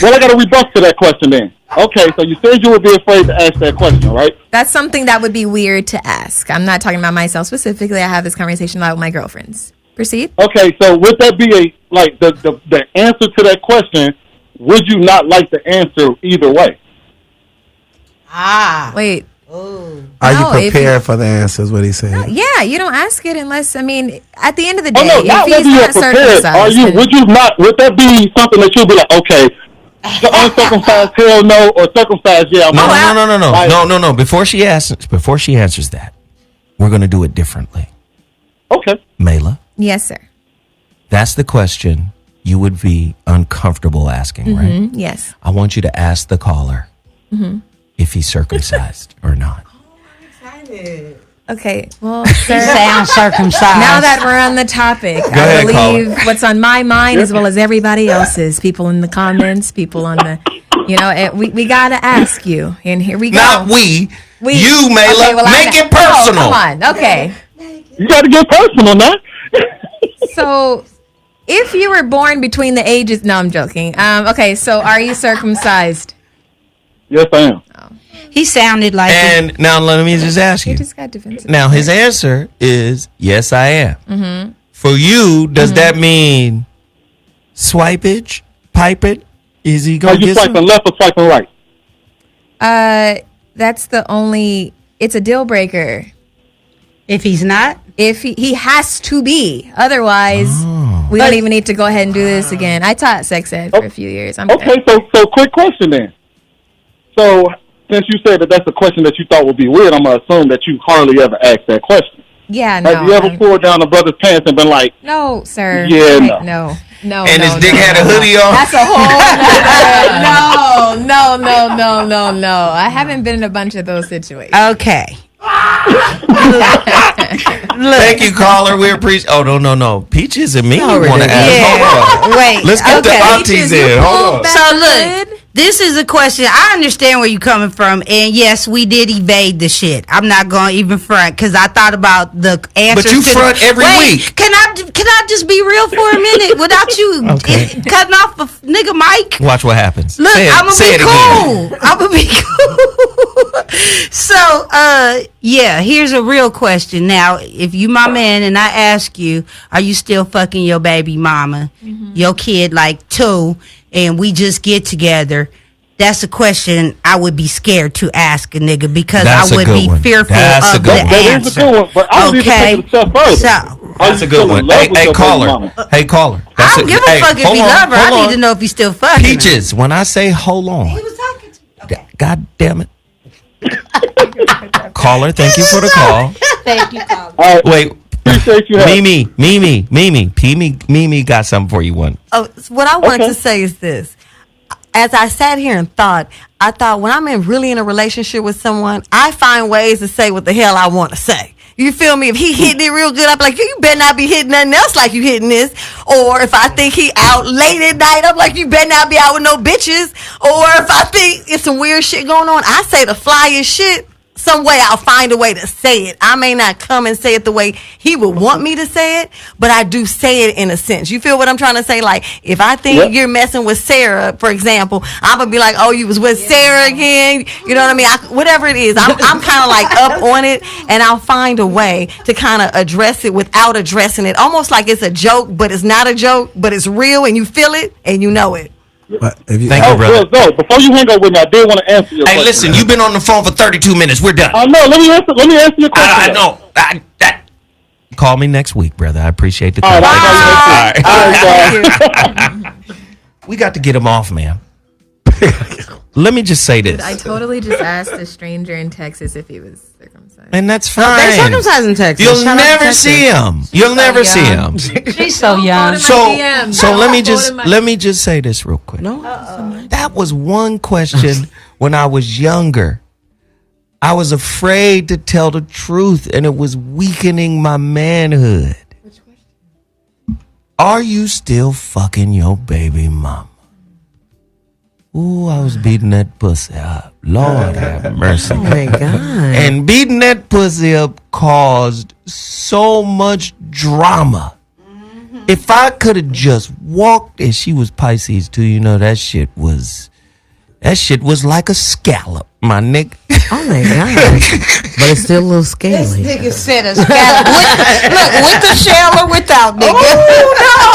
Well, I got to rebuff to that question then. Okay, so you said you would be afraid to ask that question, right? That's something that would be weird to ask. I'm not talking about myself specifically. I have this conversation a lot with my girlfriends. Proceed. Okay, so would that be the answer to that question? Would you not like the answer either way? Wait. Are No, you prepared for the answers? What he said. Yeah, you don't ask it unless, I mean, at the end of the Oh day, no, not if whether he's you're not prepared. circumcised. Are you? then- Would you not? Would that be something that you'll be like, okay, the uncircumcised, hell no, or circumcised, yeah? I'm out. No. Before she answers that, we're going to do it differently. Okay. Mela, Yes, sir. that's the question you would be uncomfortable asking, right? Yes. I want you to ask the caller if he's circumcised or not. Okay. Well, He sir, sounds circumcised. now that we're on the topic, I ahead, believe what's on my mind as well as everybody else's, people in the comments, people on the, we got to ask you. And here we go. Not we. You, Mela. Okay, well, Make it personal. Oh, come on. Okay. You got to get personal now. So, if you were born between the ages, no, I'm joking. Okay, so are you circumcised? Yes, I am. He sounded like And now let me just ask You you. just got defensive. Now his answer is yes, I am. For you, does that mean swipage, pipe it? Is he Are going to you get swiping some? left or swiping right? That's the only. It's a deal breaker. if he's not. If he has to be, otherwise we don't even need to go ahead and do this again. I taught sex ed for a few years. I'm Okay, good. so quick question then. So since you said that that's a question that you thought would be weird, I'm gonna assume that you hardly ever asked that question. Yeah, no. Have you ever pulled down a brother's pants and been like, No, sir. Yeah, Right, no. No. And his no, dick no, had a no. hoodie on. That's a whole no. I haven't been in a bunch of those situations. Okay. Thank you, caller. We appreciate. Oh no. Peaches and me want to ask. Yeah. Hold on. Wait. Let's get the okay. aunties in. Hold on. So look, this is a question. I understand where you're coming from, and yes, we did evade the shit. I'm not going to even front because I thought about the answer. But you front every week. Can I just be real for a minute without you cutting off a nigga mic? Watch what happens. Look, I'm gonna say be it again. cool. I'm gonna be cool. So, yeah, here's a real question. Now, if you my man and I ask you, are you still fucking your baby mama, your kid like 2, and we just get together? That's a question I would be scared to ask a nigga because That's a I would good be one. fearful That's a of good the one. that answer. is a good one, but I would even take it a step further. So, That's a good one. Hey, caller. Hey, caller. I don't give a fuck if he love her. I need to know if he's still fucking her. Peaches, when I say hold on. He was talking to okay. God damn it. Caller, thank you for the call. Thank you, caller. All right, Wait. appreciate you. Mimi got something for you. One. Oh, what I wanted Okay. to say is this. As I sat here and I thought when I'm really in a relationship with someone, I find ways to say what the hell I want to say. You feel me? If he hitting it real good, I'm like, you better not be hitting nothing else like you hitting this. Or if I think he out late at night, I'm like, you better not be out with no bitches. Or if I think it's some weird shit going on, I say the flyest shit. Some way I'll find a way to say it. I may not come and say it the way he would want me to say it, but I do say it in a sense. You feel what I'm trying to say? Like, if I think you're messing with Sarah, for example, I'm going to be like, oh, you was with Sarah again? You know what I mean? Whatever it is, I'm kind of like up on it, and I'll find a way to kind of address it without addressing it. Almost like it's a joke, but it's not a joke, but it's real, and you feel it, and you know it. Thank you, brother. No, before you hang up with me, I did want to answer your question. Hey, listen, you've been on the phone for 32 minutes. We're done. No, let me answer your question. I know. Call me next week, brother. I appreciate the All time. right, We got to get him off, man. Let me just say this. I totally just asked a stranger in Texas if he was circumcised. And that's They're fine. circumcised in Texas. You'll Shout out to never Texas. see him. You'll never see him. She's so young. So let me just say this real quick. No. That was one question when I was younger. I was afraid to tell the truth, and it was weakening my manhood. Which question? Are you still fucking your baby mama? Ooh, I was beating that pussy up. Lord have mercy. Oh my God. And beating that pussy up caused so much drama. If I could have just walked, and she was Pisces too, you know, that shit was like a scallop. my nigga. Oh my god! But it's still a little scaly. Nigga said a scallop. Look, with the shell or without, nigga.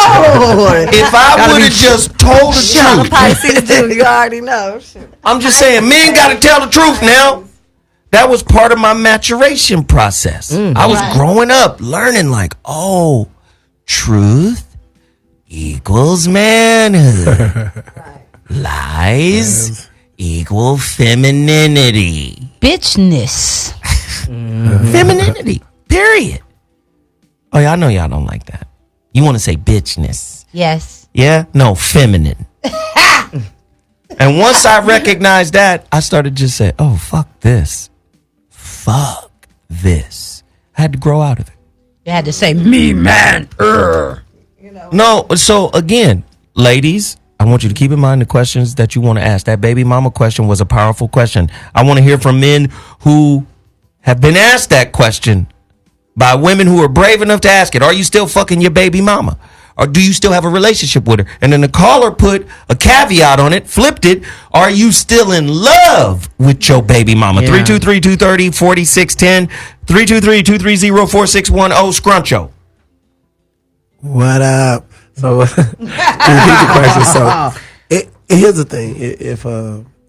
Oh, If I would have just told the truth, Pisces do, you already know. I'm just saying, men got to tell the truth now. That was part of my maturation process. I was growing up, learning like, oh, truth equals manhood. Lies equal femininity. Bitchness. Femininity, period. Oh, yeah, I know y'all don't like that. You want to say bitchness. Yes. Yeah? No, feminine. And once I recognized that, I started just saying, oh, fuck this. Fuck this. I had to grow out of it. You had to say, me, man. No, so again, ladies, I want you to keep in mind the questions that you want to ask. That baby mama question was a powerful question. I want to hear from men who have been asked that question by women who are brave enough to ask it. Are you still fucking your baby mama? Or do you still have a relationship with her? And then the caller put a caveat on it, flipped it. Are you still in love with your baby mama? 323-230-4610, 323-230-4610, Scruncho. What up? So repeat the question. So here's the thing: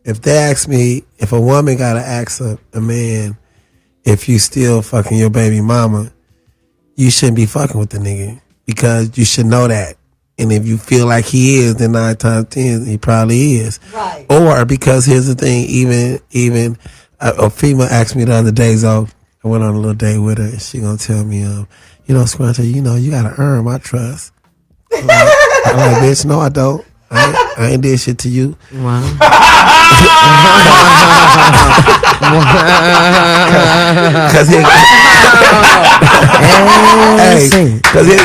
if they ask me, if a woman gotta ask a man if you still fucking your baby mama, you shouldn't be fucking with the nigga because you should know that. And if you feel like he is, then 9 times 10 he probably is. Right. Or because here's the thing: even a female asked me the other day, so I went on a little date with her, and she gonna tell me, Scruncher, you gotta earn my trust. I'm like, bitch, no, I don't. I ain't did shit to you. Wow. Because here's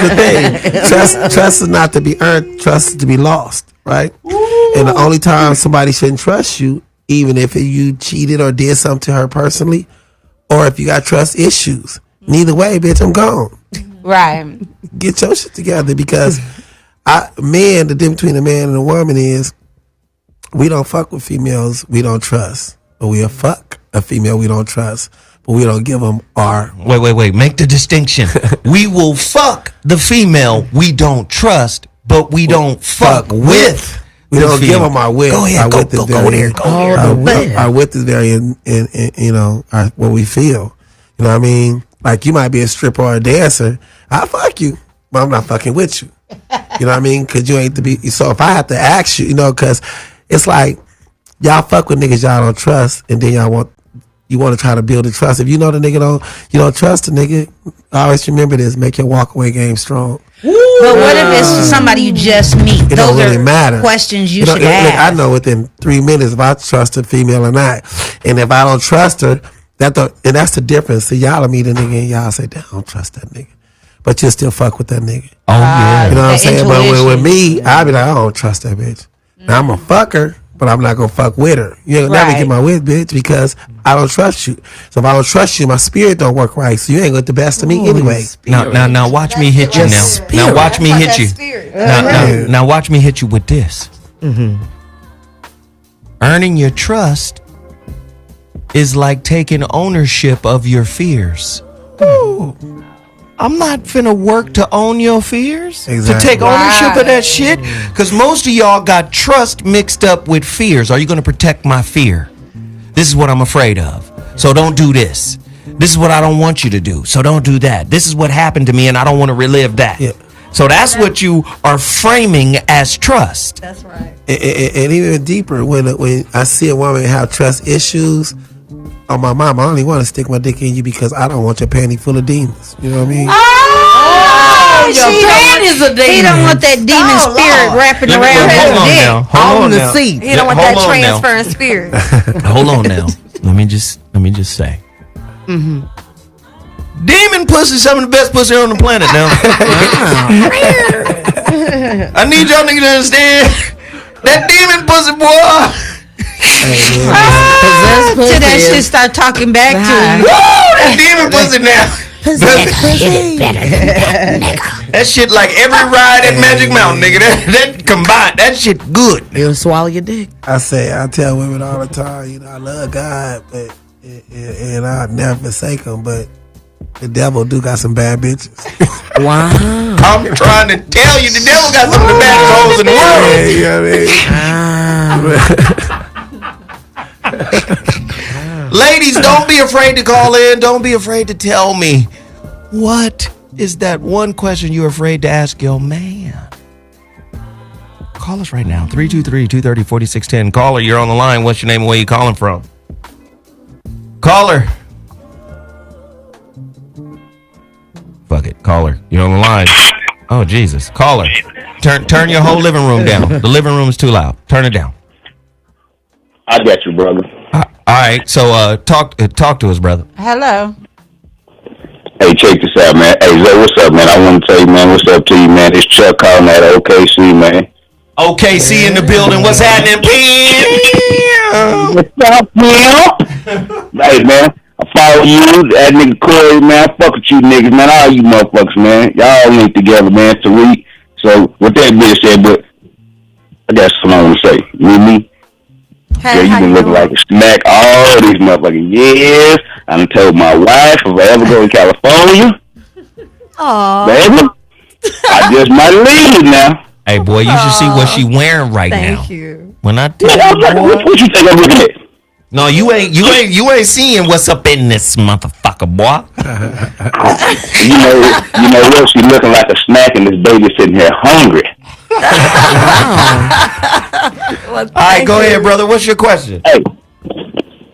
the thing: trust is not to be earned. Trust is to be lost, right? Ooh. And the only time somebody shouldn't trust you, even if you cheated or did something to her personally, or if you got trust issues. Neither way, bitch, I'm gone. Right. Get your shit together because the difference between a man and a woman is we don't fuck with females we don't trust. But we'll fuck a female we don't trust. But we don't give them our... Wait. Make the distinction. We will fuck the female we don't trust, but we don't fuck with. We don't give them our wit. Go ahead, go there. Our wit is very, what we feel. You know what I mean? Like, you might be a stripper or a dancer. I'll fuck you, but I'm not fucking with you. You know what I mean? Because you ain't to be... So if I have to ask you, because it's like, y'all fuck with niggas y'all don't trust, and then you want to try to build a trust. If you know the nigga you don't trust the nigga, always remember this: make your walk-away game strong. But what if it's somebody you just meet? It don't really matter. Questions you should ask. I know within 3 minutes if I trust a female or not, and if I don't trust her, and that's the difference. So y'all meet a nigga and y'all say, "Damn, I don't trust that nigga," but you still fuck with that nigga. Oh yeah, you know what I'm saying. But with me, I'll be like, I don't trust that bitch. Now I'm a fucker, but I'm not gonna fuck with her. You'll never get my with, bitch, because I don't trust you. So if I don't trust you, my spirit don't work right. So you ain't got the best of me anyway. Now watch me hit you now. Now watch me hit you. Now watch me hit you with this. Mm-hmm. Earning your trust is like taking ownership of your fears. Ooh. I'm not finna work to own your fears. Exactly. To take ownership of that shit. Because most of y'all got trust mixed up with fears. Are you gonna protect my fear? This is what I'm afraid of, so don't do this. This is what I don't want you to do, so don't do that. This is what happened to me and I don't want to relive that. Yeah. So that's what you are framing as trust. That's right. And even deeper, when I see a woman have trust issues, on my mom, I only want to stick my dick in you because I don't want your panty full of demons. You know what I mean? Your panties are demons. He don't want that demon spirit wrapping around his dick. On the seat. He don't want that transferring spirit. Hold on now. Let me just say. Mm-hmm. Demon pussy is some of the best pussy on the planet now. I need y'all niggas to understand that demon pussy, boy. Till that shit start talking back to him. Woo! That demon pussy now. That shit like every ride at Magic Mountain, nigga. That combined, that shit good. It'll swallow your dick. I tell women all the time, you know, I love God, but and I'll never forsake him, but the devil do got some bad bitches. Wow. I'm trying to tell you, the devil got some of the baddest hoes in the world. Yeah, you know what I mean? Ladies, don't be afraid to call in. Don't be afraid to tell me. What is that one question you're afraid to ask your man? Call us right now. 323-230-4610. Caller, you're on the line. What's your name and where you calling from? Caller. Fuck it. Caller, you're on the line. Oh, Jesus. Caller. Turn your whole living room down. The living room is too loud. Turn it down. I got you, brother. All right. So talk to us, brother. Hello. Hey, check this out, man. Hey, Zoe, what's up, man? I want to tell you, man, what's up to you, man? It's Chuck calling out of OKC, man. OKC in the building. What's happening, Pam? What's up, man? Hey, man, I follow you. That nigga Corey, man. I fuck with you niggas, man. All you motherfuckers, man. Y'all linked together, man. Tariq. So, with that being said, but I got something I want to say. You with me? Hey, yeah, you been looking like a snack. All these motherfucking years. I done told my wife if I ever go to California, baby, I just might leave it now. Hey, boy, you should see what she wearing right now. Thank you. When I tell you, boy, what you think I'm looking at? No, you ain't seeing what's up in this motherfucker, boy. you know what? She looking like a snack, and this baby sitting here hungry. Well, all right, go ahead, brother. What's your question? Hey.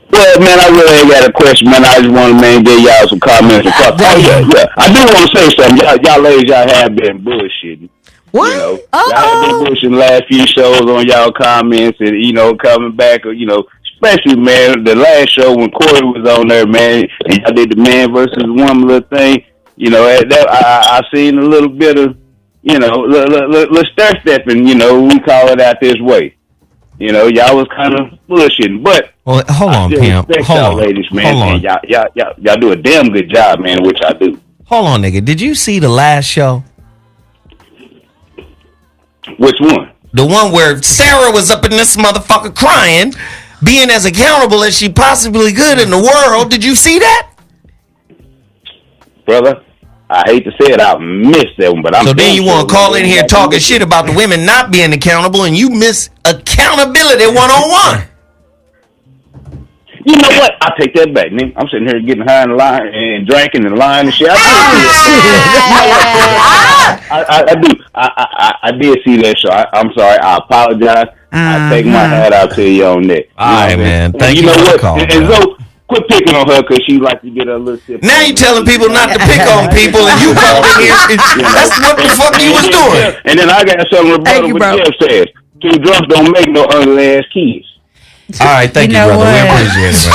Well, man, I really ain't got a question, man. I just want to, man, give y'all some comments. Oh, yeah. I do want to say something. Y'all ladies, y'all have been bullshitting. What? You know, y'all have been bullshitting the last few shows on y'all comments and, you know, coming back, you know, especially, man, the last show when Corey was on there, man, and y'all did the man versus woman little thing. You know, I seen a little bit of, you know, little stair-stepping, you know, we call it out this way. You know, y'all was kind of bullshitting, but well, hold on, Pam. Hold on, ladies, man. Hold on. Y'all do a damn good job, man, which I do. Hold on, nigga. Did you see the last show? Which one? The one where Sarah was up in this motherfucker crying, being as accountable as she possibly could in the world. Did you see that? Brother, I hate to say it, I missed that one, but I'm so then you want to call in here talking shit about the women not being accountable, and you miss accountability 101. You know what? I take that back, nigga. I'm sitting here getting high in the line and drinking in the line and shit. I do. I did see that show. I'm sorry. I apologize. I take my hat out to you on that. All right, man. Thank you know for what? the call. And so, quit picking on her because she like to get a little sip. Now you telling people not to pick on people, and you called in here. That's what the fuck you was doing. And then I got something to rebuttal what Jeff says. Two drunks don't make no ugly ass kids. All right, thank you, brother. What? We appreciate it.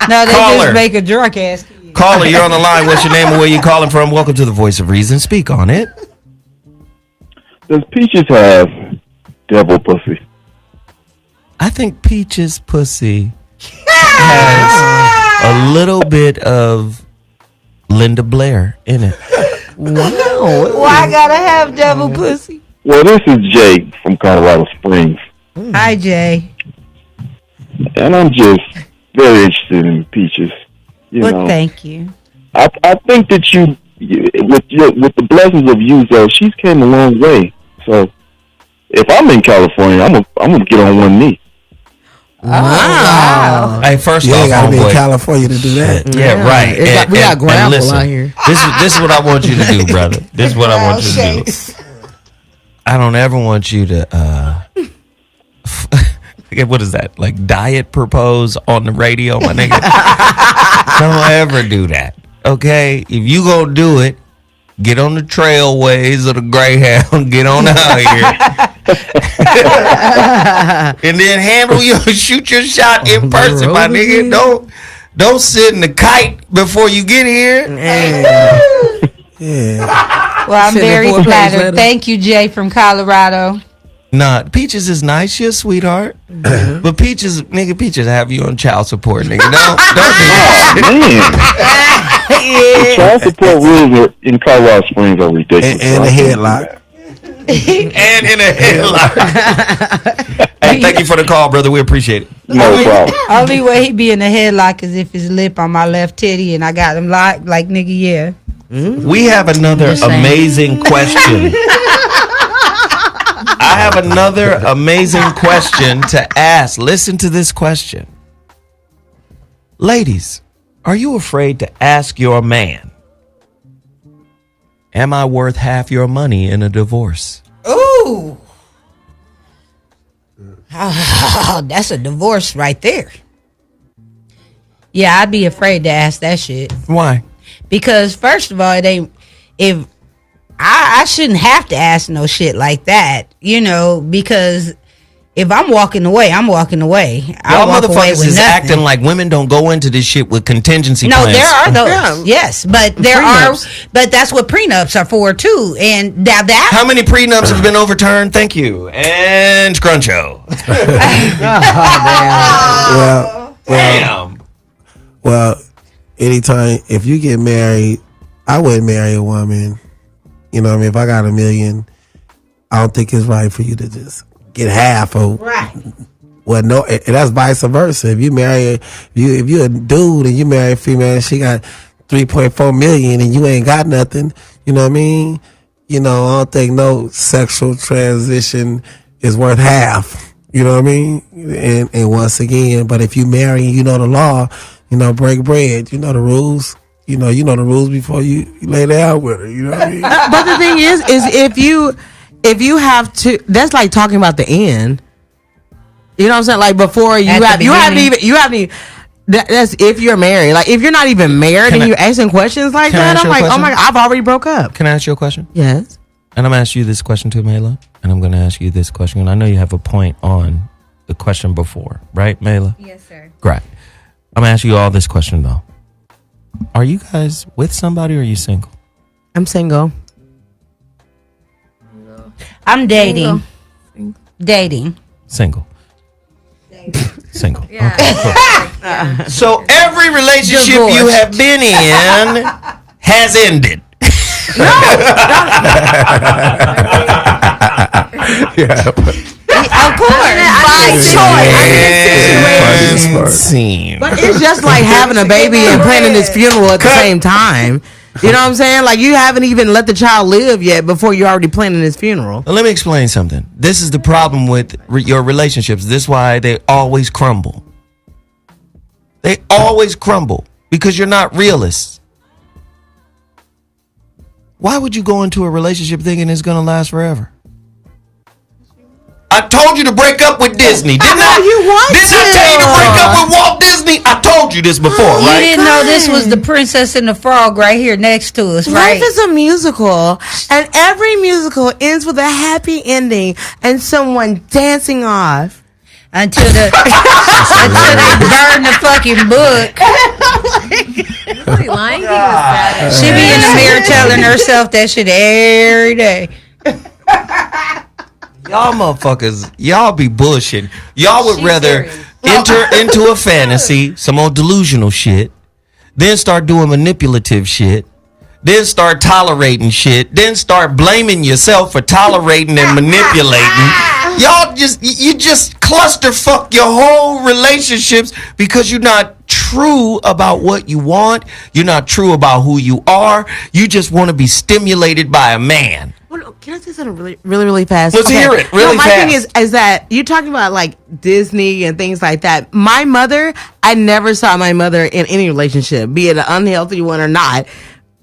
No, they Caller. just make a drunk ass kid. Caller, you're on the line. What's your name and where you calling from? Welcome to the Voice of Reason. Speak on it. Does Peaches have devil pussy? I think Peach's pussy has a little bit of Linda Blair in it. Wow. Why I gotta have devil pussy? Well, this is Jay from Colorado Springs. Hi, Jay. And I'm just very interested in Peaches. You know, Thank you. I think that with the blessings of you, though, she's came a long way. So if I'm in California, I'm gonna get on one knee. Wow. Hey, first You off, ain't gotta be in homeboy. California to do that. Yeah, right. We got gravel listen, out here. This is what I want you to do, brother. This is what I want you to do. I don't ever want you to what is that? Like diet propose on the radio, my nigga. Don't ever do that. Okay? If you gonna do it, get on the trailways of the Greyhound, get on out here. And then shoot your shot in person, my nigga. Don't sit in the kite before you get here. Yeah. Well, I'm very flattered. Thank you, Jay from Colorado. Nah, Peaches is nice. She's a sweetheart. But Peaches have you on child support, nigga. Don't do that. The child support rules in Colorado Springs are ridiculous. And a headlock. And in a headlock. Hey, thank you for the call, brother. We appreciate it. No problem. Only way he be in a headlock is if his lip on my left titty and I got him locked. Like, nigga, yeah. We have another amazing question. I have another amazing question to ask. Listen to this question. Ladies, are you afraid to ask your man, am I worth half your money in a divorce? Ooh. Oh, that's a divorce right there. Yeah, I'd be afraid to ask that shit. Why? Because first of all, it ain't, if I shouldn't have to ask no shit like that, you know, because if I'm walking away, I'm walking away. Y'all walk away motherfuckers with is nothing. acting like women don't go into this shit with contingency No, plans. there are those. Yes, but there Prenups. are. But that's what prenups are for too. And now that How many prenups have been overturned? Thank you. And Scruncho. Damn. Well, anytime, if you get married, I wouldn't marry a woman. You know what I mean? If I got $1 million, I don't think it's right for you to just get half of. Right. Well, no, and that's vice versa. If you marry, if you're a dude and you marry a female and she got 3.4 million and you ain't got nothing, you know what I mean? You know, I don't think no sexual transition is worth half. You know what I mean? And once again, but if you marry, you know the law, you know, break bread, you know the rules. You know the rules before you lay down with her. You know what I mean? But the thing is if you have to, that's like talking about the end. You know what I'm saying? Like before you haven't even. That's if you're married. Like if you're not even married and you're asking questions like that, I'm like, oh my God, I've already broke up. Can I ask you a question? Yes. And I'm going to ask you this question too, Mayla. And I'm going to ask you this question. And I know you have a point on the question before, right, Mayla? Yes, sir. Great. I'm going to ask you all this question, though. Are you guys with somebody or are you single? I'm single. I'm dating. Dating. Single. Single. Yeah. Okay, cool. So every relationship Divorced. you have been in has ended. Of course. By choice. Scene. But it's just like having a baby and planning his funeral at the same time. You know what I'm saying? Like you haven't even let the child live yet before you're already planning his funeral. Well, let me explain something. This is the problem with your relationships. This is why they always crumble. They always crumble because you're not realists. Why would you go into a relationship thinking it's going to last forever? I told you to break up with Disney. Didn't I? Didn't I tell you to break up with Walt Disney? I told you this before, right? You didn't know this was the Princess and the Frog right here next to us, right? Life is a musical, and every musical ends with a happy ending and someone dancing off. Until they burn the fucking book. Was he lying? He was sad. She be in the mirror telling herself that shit every day. Y'all motherfuckers, y'all be bullshitting. Y'all would She's rather serious. enter into a fantasy, some old delusional shit, then start doing manipulative shit, then start tolerating shit, then start blaming yourself for tolerating and manipulating. Y'all you just clusterfuck your whole relationships because you're not true about what you want. You're not true about who you are. You just want to be stimulated by a man. Can I say something really fast? Let's hear it really my fast. thing is that you're talking about like Disney and things like that. My mother, I never saw my mother in any relationship, be it an unhealthy one or not.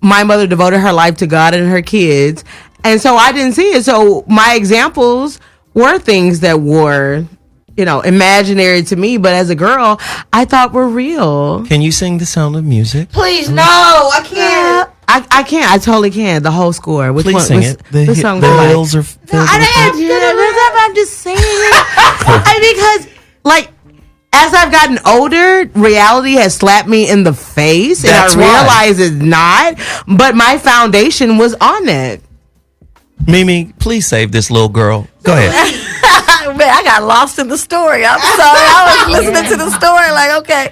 My mother devoted her life to God and her kids. And so I didn't see it. So my examples were things that were, you know, imaginary to me. But as a girl, I thought were real. Can you sing The Sound of Music? Please, no, I can't. I can't. I totally can. The whole score. Which Please one? sing it. The song hills are filled with I'm just saying it. Because, like, as I've gotten older, reality has slapped me in the face, That's and I why. realize it's not. But my foundation was on it. Mimi, please save this little girl. Go ahead. Man, I got lost in the story. I'm sorry. I was listening to the story like, okay.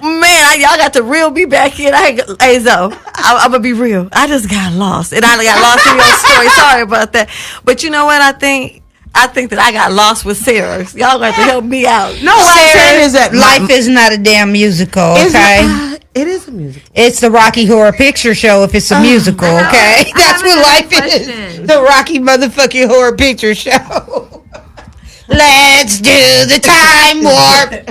Man, y'all got to reel me back in. Hey, Zo, I'm gonna be real. I just got lost, and I got lost in your story. Sorry about that. But you know what? I think that I got lost with Sarah. Y'all got to help me out. No, what I'm saying is that life is not a damn musical, okay? It is a musical. It's the Rocky Horror Picture Show if it's a musical, okay? That's what life is. The Rocky motherfucking Horror Picture Show. Let's do the time warp.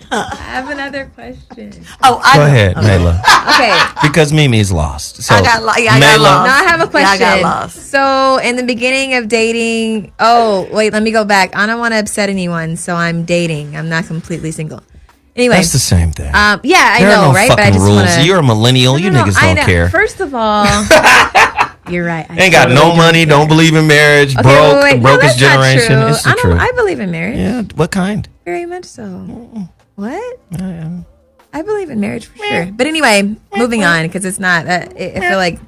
I have another question. Go ahead, Layla. Okay. Because Mimi's lost. So I got lost. No, I have a question. I got lost. So, in the beginning of dating, wait, let me go back. I don't want to upset anyone, so I'm dating. I'm not completely single. Anyway, that's the same thing. Yeah, I there know, are no right? fucking But I just rules. want to. You're a millennial. You niggas don't care. First of all, you're right. Ain't got no money. Don't believe in marriage. Okay, broke no, his generation. Not It's the truth. I believe in marriage. Yeah. What kind? Very much so. What? I believe in marriage for sure. But anyway, moving on because it's not. I feel like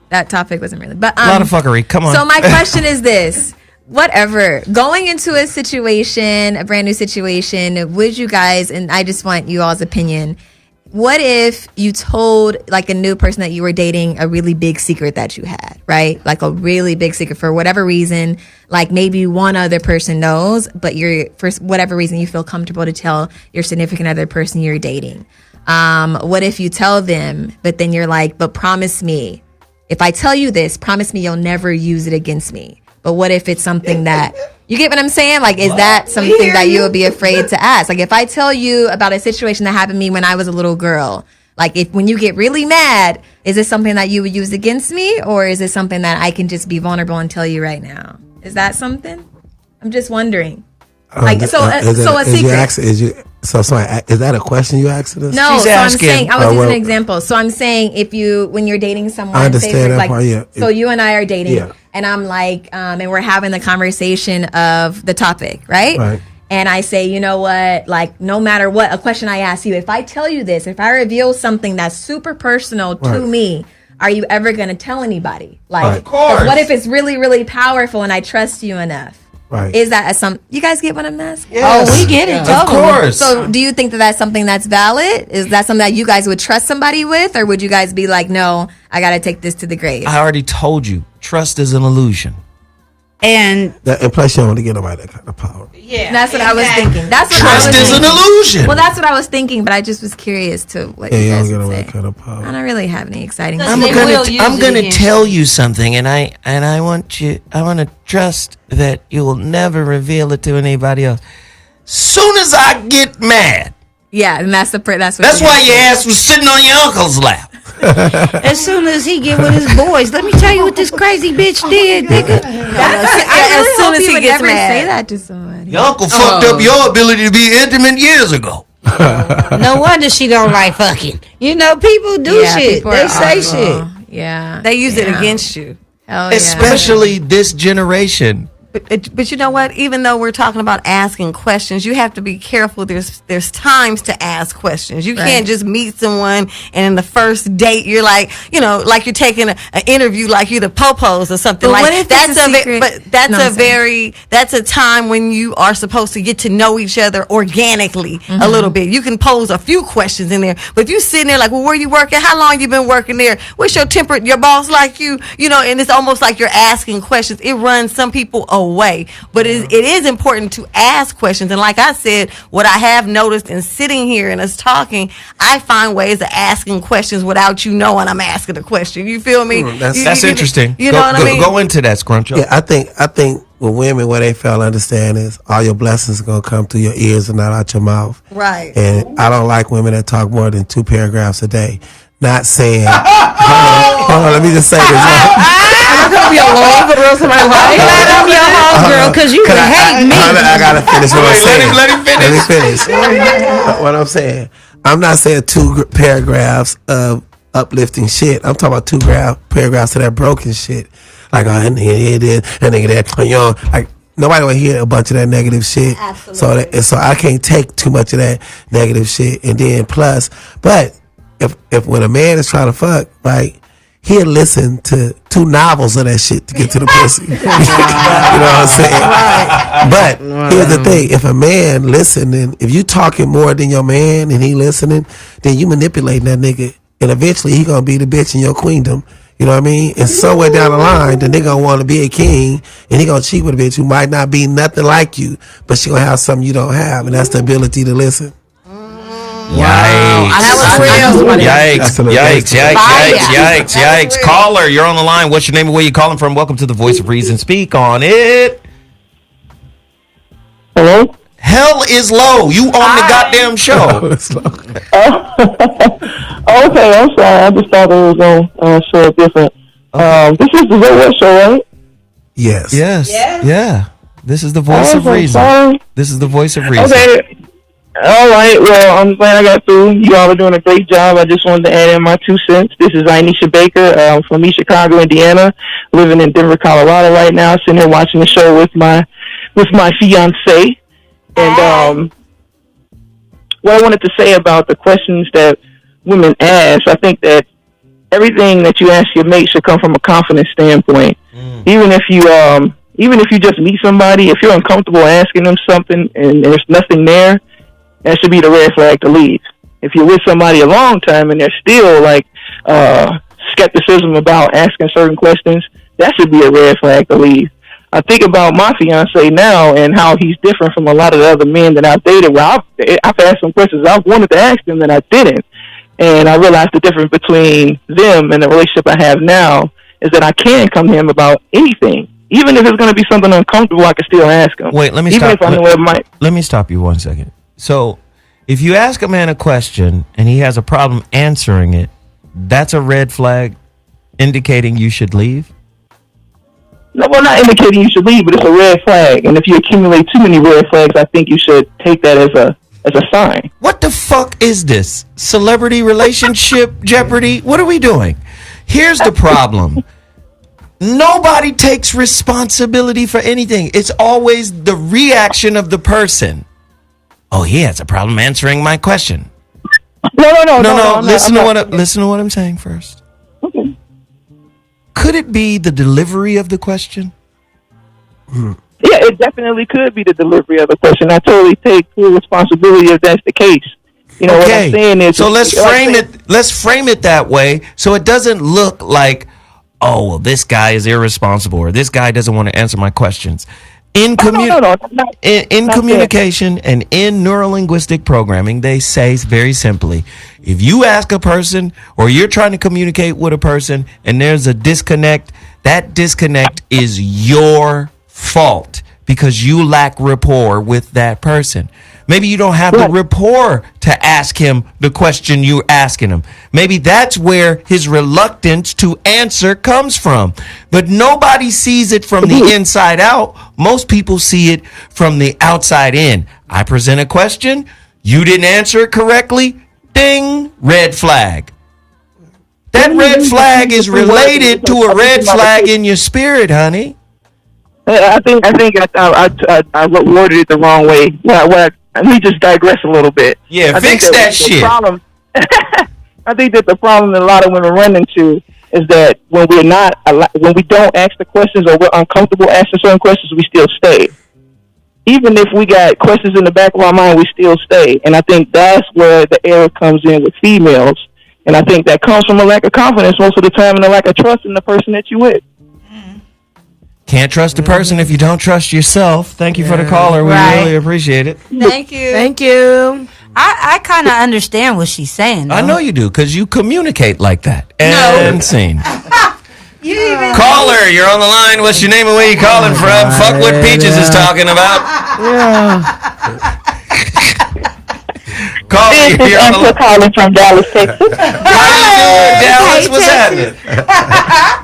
that topic wasn't really. But a lot of fuckery. Come on. So my question is this. Whatever. Going into a situation, a brand new situation, would you guys, and I just want you all's opinion, what if you told like a new person that you were dating a really big secret that you had, right? Like a really big secret for whatever reason, like maybe one other person knows, but you're, for whatever reason, you feel comfortable to tell your significant other person you're dating. What if you tell them, but then you're like, but promise me, if I tell you this, promise me you'll never use it against me. But what if it's something that, you get what I'm saying? Like, is that something that you would be afraid to ask? Like, if I tell you about a situation that happened to me when I was a little girl, like, when you get really mad, is it something that you would use against me? Or is it something that I can just be vulnerable and tell you right now? Is that something? I'm just wondering. Like, a secret. Is that a question you asked us? No, She's so asking. I'm saying, I was using an example. So I'm saying when you're dating someone, I understand that like, part, yeah. So you and I are dating, Yeah. and I'm like, and we're having the conversation of the topic, right? Right. And I say, you know what, like, no matter what, a question I ask you, if I tell you this, if I reveal something that's super personal to me, are you ever going to tell anybody? Like, of course. What if it's really, really powerful and I trust you enough? Right. Is that you guys get what I'm asking? Yes. Oh, we get it. Of course. So do you think that that's something that's valid? Is that something that you guys would trust somebody with? Or would you guys be like, no, I got to take this to the grave? I already told you. Trust is an illusion. And plus, you don't want to get nobody that kind of power. yeah, That's what I was thinking. Trust is an illusion. Well, that's what I was thinking, but I just was curious to what Yeah, you you guys don't get would nobody say. kind of power. I don't really have any exciting. I'm gonna tell you something, and I want to trust that you will never reveal it to anybody else. Soon as I get mad, Yeah, and that's why your ass was sitting on your uncle's lap. as soon as he get with his boys, let me tell you what this crazy bitch did, nigga. As soon as he gets mad. Say that to somebody. Your uncle fucked up your ability to be intimate years ago. No wonder she don't like fucking. You know, people do shit. people They are say awful. shit. Yeah, They use it against you. Hell yeah. Especially this generation. But you know what? Even though we're talking about asking questions, you have to be careful. There's times to ask questions. You can't just meet someone and in the first date you're like, like you're taking an interview, like you're the popos or something. But like what if that's it's a secret? that's a time when you are supposed to get to know each other organically a little bit. You can pose a few questions in there, but if you sitting there like, well, where you working? How long you been working there? What's your temper? Your boss like you? And it's almost like you're asking questions. It runs some people away, but it is important to ask questions. And like I said, what I have noticed in sitting here and us talking, I find ways of asking questions without you knowing I'm asking a question. You feel me? That's interesting. You know what I mean? Go into that, Scruncho. Yeah, I think with women, what they fail to understand is all your blessings are gonna come through your ears and not out your mouth. Right. And I don't like women that talk more than 2 paragraphs a day. Not saying, hold on, let me just say this. I'm gonna be alone for the rest of my life. I'm your homegirl because you would hate me. I gotta finish what I'm saying. Let him finish. Let me finish. What I'm saying. I'm not saying 2 paragraphs of uplifting shit. I'm talking about 2 paragraphs of that broken shit. Like, that nigga that, like, nobody want to hear a bunch of that negative shit. Absolutely. So I can't take too much of that negative shit. And then plus, but if when a man is trying to fuck, right, he'll listen to 2 novels of that shit to get to the pussy. You know what I'm saying? Right. But here's the thing: if a man listening, if you talking more than your man and he listening, then you manipulating that nigga, and eventually he gonna be the bitch in your queendom. You know what I mean? And somewhere down the line, the nigga gonna want to be a king, and he gonna cheat with a bitch who might not be nothing like you, but she gonna have something you don't have, and that's the ability to listen. Yikes. Caller, you're on the line. What's your name and where you calling from? Welcome to the Voice of Reason. Speak on it. Hello? Hell is low. You on the goddamn show. Okay, I'm sorry. I just thought it was on show different. This is the Zoe show, right? Yes. Yeah. This is the Voice of Reason. Sorry. This is the Voice of Reason. Okay. All right. Well, I'm glad I got through. You all are doing a great job. I just wanted to add in my 2 cents. This is Inesha Baker from East Chicago, Indiana, living in Denver, Colorado right now. Sitting here watching the show with my fiance. And what I wanted to say about the questions that women ask, I think that everything that you ask your mate should come from a confidence standpoint. Even if you just meet somebody, if you're uncomfortable asking them something and there's nothing there, that should be the red flag to leave. If you're with somebody a long time and there's still like skepticism about asking certain questions, that should be a red flag to leave. I think about my fiance now and how he's different from a lot of the other men that I've dated. Well, I've asked some questions I wanted to ask them that I didn't. And I realized the difference between them and the relationship I have now is that I can come to him about anything. Even if it's going to be something uncomfortable, I can still ask him. Wait, let me Even stop. If I know it might. Let me stop you 1 second. So, if you ask a man a question and he has a problem answering it, that's a red flag indicating you should leave? No, well, not indicating you should leave, but it's a red flag. And if you accumulate too many red flags, I think you should take that as a sign. What the fuck is this? Celebrity relationship Jeopardy? What are we doing? Here's the problem. Nobody takes responsibility for anything. It's always the reaction of the person. Oh, he has a problem answering my question. No. Listen to what I'm saying first. Okay. Could it be the delivery of the question? Yeah, it definitely could be the delivery of the question. I totally take full responsibility if that's the case. You know, okay. What I'm saying is, so let's frame it that way, so it doesn't look like, oh, well, this guy is irresponsible or this guy doesn't want to answer my questions. In communication and in neurolinguistic programming, they say very simply, if you ask a person or you're trying to communicate with a person and there's a disconnect, that disconnect is your fault because you lack rapport with that person. Maybe you don't have the rapport to ask him the question you're asking him. Maybe that's where his reluctance to answer comes from. But nobody sees it from the inside out. Most people see it from the outside in. I present a question. You didn't answer it correctly. Ding, red flag. That red flag is related to a red flag in your spirit, honey. I think I worded it the wrong way. Let me just digress a little bit. Yeah, fix that shit. I think that the problem that a lot of women run into is that when we don't ask the questions or we're uncomfortable asking certain questions, we still stay. Even if we got questions in the back of our mind, we still stay. And I think that's where the error comes in with females. And I think that comes from a lack of confidence most of the time and a lack of trust in the person that you're with. Can't trust a person if you don't trust yourself. Thank you for the caller. We really appreciate it. Thank you. I kind of understand what she's saying, though. I know you do, because you communicate like that. And scene. Caller, you're on the line. What's your name and where you calling from? Fuck what Peaches is talking about. This is Angela calling from Dallas, Texas. How you doing, Dallas? What's happening?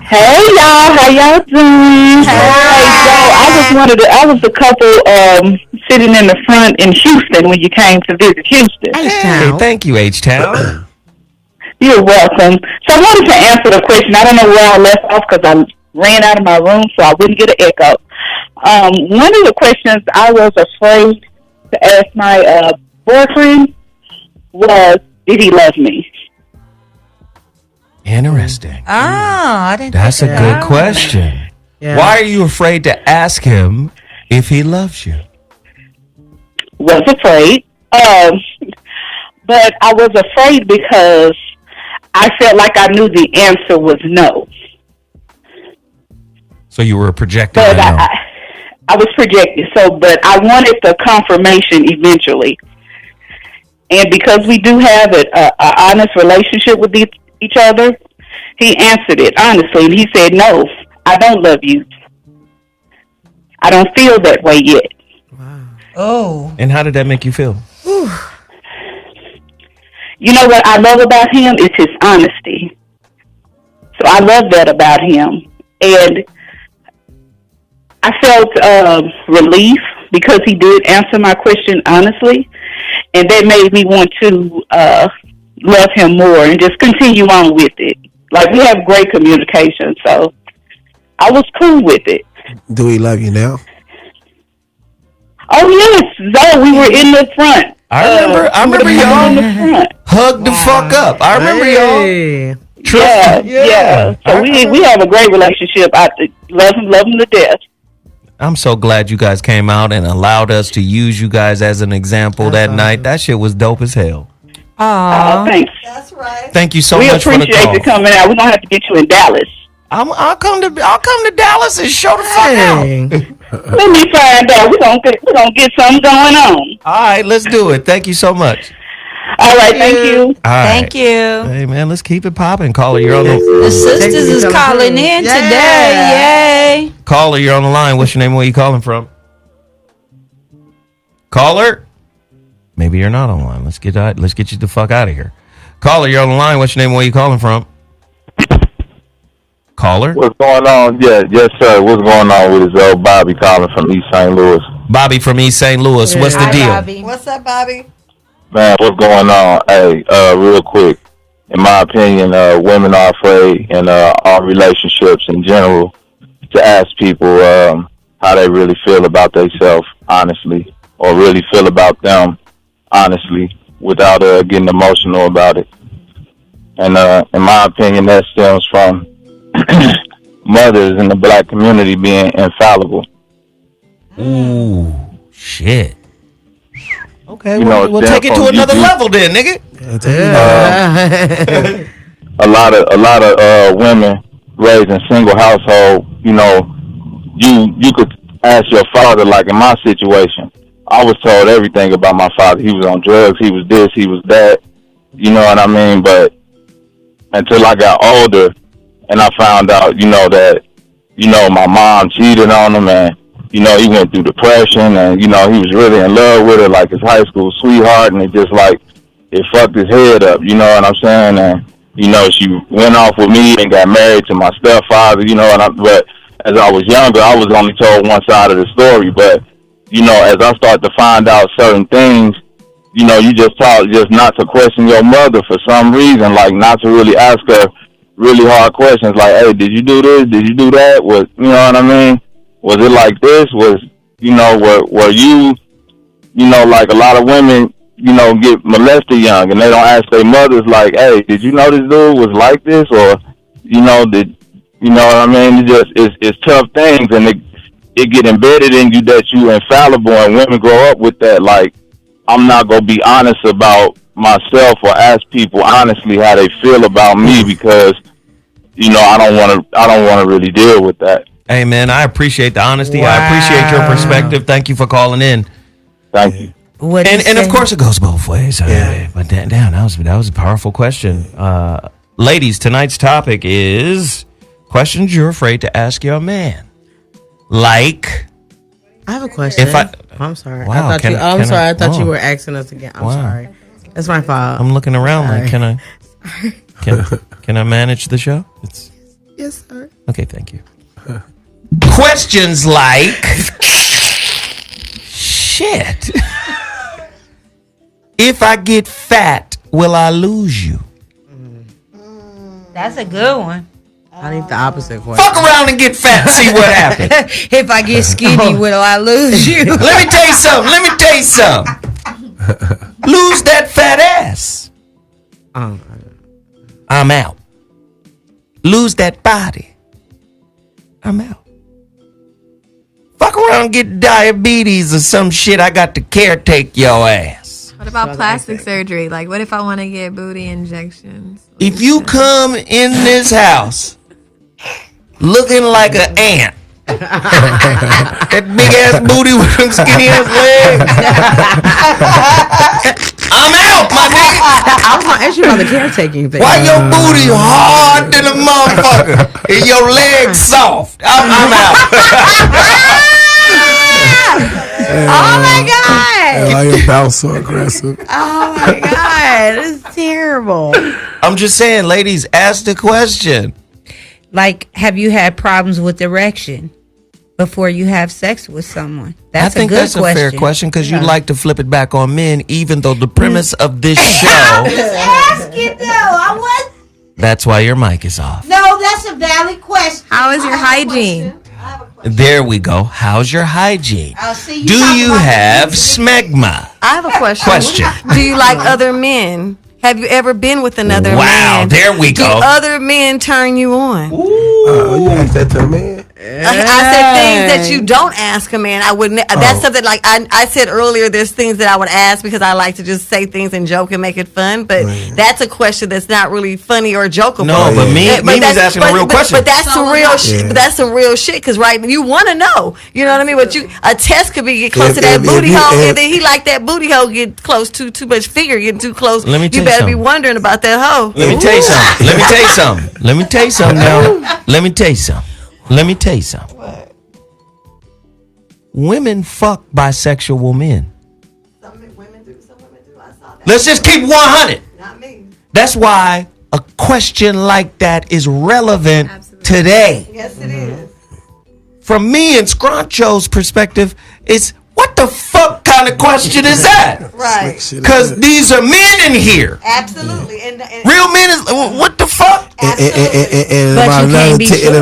Hey, y'all. How y'all doing? Hey, so I was the couple sitting in the front in Houston when you came to visit Houston. Hey, thank you, H-Town. You're welcome. So I wanted to answer the question. I don't know where I left off because I ran out of my room so I wouldn't get an echo. One of the questions I was afraid to ask my boyfriend was, did he love me? Interesting. Oh, I didn't. That's a think of good that. question. Yeah. Why are you afraid to ask him if he loves you? Was afraid. But I was afraid because I felt like I knew the answer was no. So you were projecting. But a no. I was projected. But I wanted the confirmation eventually. And because we do have an honest relationship with each other, he answered it honestly. And he said, no, I don't love you. I don't feel that way yet. Oh. And how did that make you feel? You know what I love about him is his honesty. So I love that about him. And I felt relief because he did answer my question honestly. And that made me want to love him more and just continue on with it. Like, we have great communication, so I was cool with it. Do he love you now? Oh, yes. So we were in the front. I remember y'all in the front. hugged the fuck up. I remember y'all. Yeah. So we have a great relationship. I love him to death. I'm so glad you guys came out and allowed us to use you guys as an example that night. That shit was dope as hell. Oh, thanks. That's right. Thank you so We much for the appreciate call. you coming out. We're gonna have to get you in Dallas. I'll come to Dallas and show the fuck out. Let me find out. We're gonna get something going on. All right, let's do it. Thank you so much. All right, thank you. All right. Thank you. Hey man, let's keep it popping. Caller, you're on the The sisters is calling in today. Yay. caller. You're on the line. What's your name? Where you calling from? Caller. Maybe you're not on the line. Let's get you the fuck out of here. Caller, you're on the line. What's your name? Where you calling from? Caller. What's going on? Yeah, yes, sir. What's going on with his old Bobby calling from East St. Louis? Bobby from East St. Louis. What's the Hi, deal? Bobby. What's up, Bobby? Man, what's going on? Hey, real quick. In my opinion, women are afraid in all relationships in general to ask people how they really feel about themselves, honestly, or really feel about them, honestly, without getting emotional about it. And in my opinion, that stems from mothers in the black community being infallible. Ooh, shit. Okay, You know, we'll take it to another level then, nigga. A lot of women raised in single household, you know, you could ask your father, like in my situation, I was told everything about my father. He was on drugs, he was this, he was that, you know what I mean? But until I got older and I found out, you know, that, you know, my mom cheated on him and, you know, he went through depression and, you know, he was really in love with her like his high school sweetheart, and it just like, it fucked his head up, you know what I'm saying? And, you know, she went off with me and got married to my stepfather, you know, but as I was younger, I was only told one side of the story. But, you know, as I start to find out certain things, you know, you just taught just not to question your mother for some reason, like not to really ask her really hard questions like, hey, did you do this? Did you do that? Was, you know what I mean? Was it like this? Was, you know, were you, you know, like a lot of women, you know, get molested young and they don't ask their mothers like, hey, did you know this dude was like this? Or, you know, you know what I mean? It's tough things, and it get embedded in you that you infallible, and women grow up with that. Like, I'm not going to be honest about myself or ask people honestly how they feel about me because, you know, I don't want to really deal with that. Hey man, I appreciate the honesty. Wow. I appreciate your perspective. Thank you for calling in. Thank you. And of course it goes both ways. But damn, that was a powerful question. Ladies, tonight's topic is questions you're afraid to ask your man. Like, I have a question. I'm sorry. Wow, I thought you were asking us again. I'm Wow. sorry. That's my fault. I'm looking around like, can I manage the show? Yes, sir. Okay, thank you. Questions like, shit. If I get fat, will I lose you? That's a good one. I need the opposite question. Fuck around and get fat and see what happens. If I get skinny, will I lose you? Let me tell you something. Lose that fat ass. I'm out. lose that body, I'm out. Fuck around and get diabetes or some shit, I got to caretake your ass. What about plastic surgery? Like, what if I want to get booty injections? If you come in this house looking like an ant, that big ass booty with them skinny ass legs, I'm out, my nigga. I was gonna ask you about the caretaking thing. Why your booty hard than a motherfucker and your legs soft? I'm out. Oh my God. Why your bounce so aggressive? Oh my God. It's terrible. I'm just saying, ladies, ask the question. Like, have you had problems with erection before you have sex with someone? That's I think a good that's question. a fair question because you like to flip it back on men, even though the premise of this show. Ask it though. I was. That's why your mic is off. No, that's a valid question. How is your hygiene? There we go. How's your hygiene? I'll see you. Do talking you about have the- smegma? I have a question. Question. Do you like other men? Have you ever been with another Wow, man? there we Do go. other men turn you on? You asked that to a man? I said things that you don't ask a man. I wouldn't. That's something like I said earlier. There's things that I would ask because I like to just say things and joke and make it fun. But that's a question that's not really funny or jokeable. No, but me was asking a real question. But that's some real shit. But that's some real shit because you want to know. You know what I mean? But a test could be get close to that booty hole, and then he like that booty hole get close to too much finger getting too close. Let me tell you you better be something. wondering about that hoe. Let me tell you something. Let me tell you something. Let me tell you something now. Let me tell you something. Let me tell you something. What? Women fuck bisexual men. Some women do. Some women do. I saw that. Let's just keep 100. Not me. That's why a question like that is relevant today. Yes, it is. From me and Scroncho's perspective, it's what the fuck kind of question is that? Right. Because these are men in here. Absolutely. And Real men is what the fuck? And in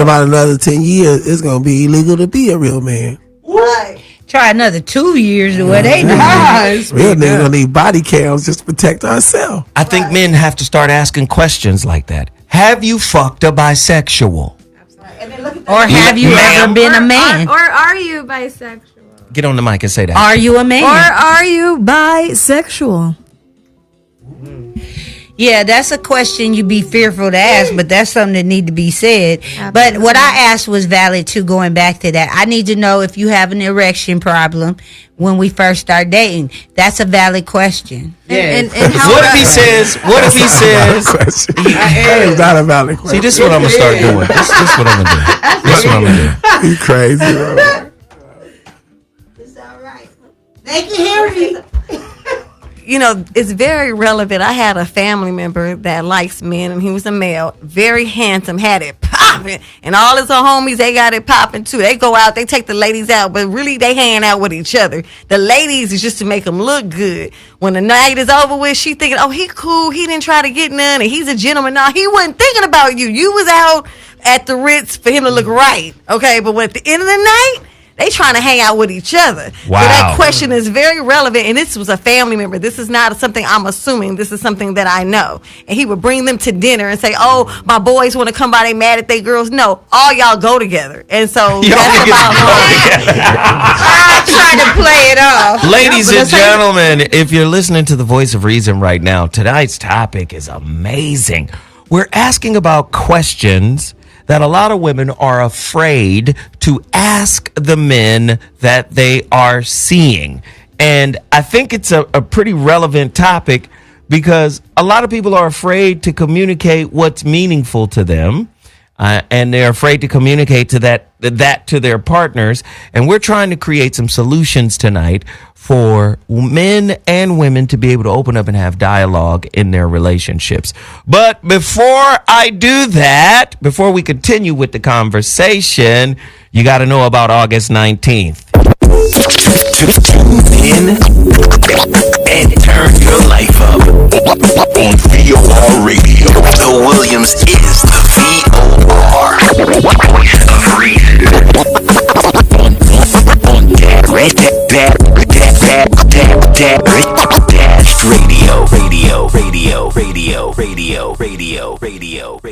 about another 10 years, it's gonna be illegal to be a real man. right. Try another 2 years to what they do. Real niggas gonna need body cams just to protect ourselves. I think men have to start asking questions like that. Have you fucked a bisexual? Or have you ever been a man? Or are you bisexual? Get on the mic and say that. Are you a man? Or are you bisexual? Yeah, that's a question you be fearful to ask, but that's something that need to be said. Absolutely. But what I asked was valid too, going back to that. I need to know if you have an erection problem when we first start dating. That's a valid question. And how What if he says? What if he says? That is not a valid question. See, this is what I'm gonna start doing. This is what I'm gonna do. This is what I'm gonna do. You crazy, bro. It's all right. They can hear me. You know, it's very relevant. I had a family member that likes men, and he was a male, very handsome, had it popping, and all his homies, they got it popping too. They go out, they take the ladies out, but really they hang out with each other. The ladies is just to make them look good. When the night is over with, she thinking, oh, he cool, he didn't try to get none, and he's a gentleman. No, he wasn't thinking about you. You was out at the Ritz for him to look right, okay? But at the end of the night, they trying to hang out with each other. Wow. So that question is very relevant, and this was a family member. This is not something I'm assuming. This is something that I know. And he would bring them to dinner and say, oh, my boys want to come by. They mad at their girls. No, all y'all go together. And so that's about I try to play it off. Ladies and gentlemen, if you're listening to the Voice of Reason right now, tonight's topic is amazing. We're asking about questions that a lot of women are afraid to ask the men that they are seeing. And I think it's a pretty relevant topic because a lot of people are afraid to communicate what's meaningful to them. And they're afraid to communicate to that to their partners. And we're trying to create some solutions tonight for men and women to be able to open up and have dialogue in their relationships. But before I do that, before we continue with the conversation, you got to know about August 19th. Tune in and turn your life up on VOR Radio. The Williams is the VOR. Voice of Reason. On Dash Radio.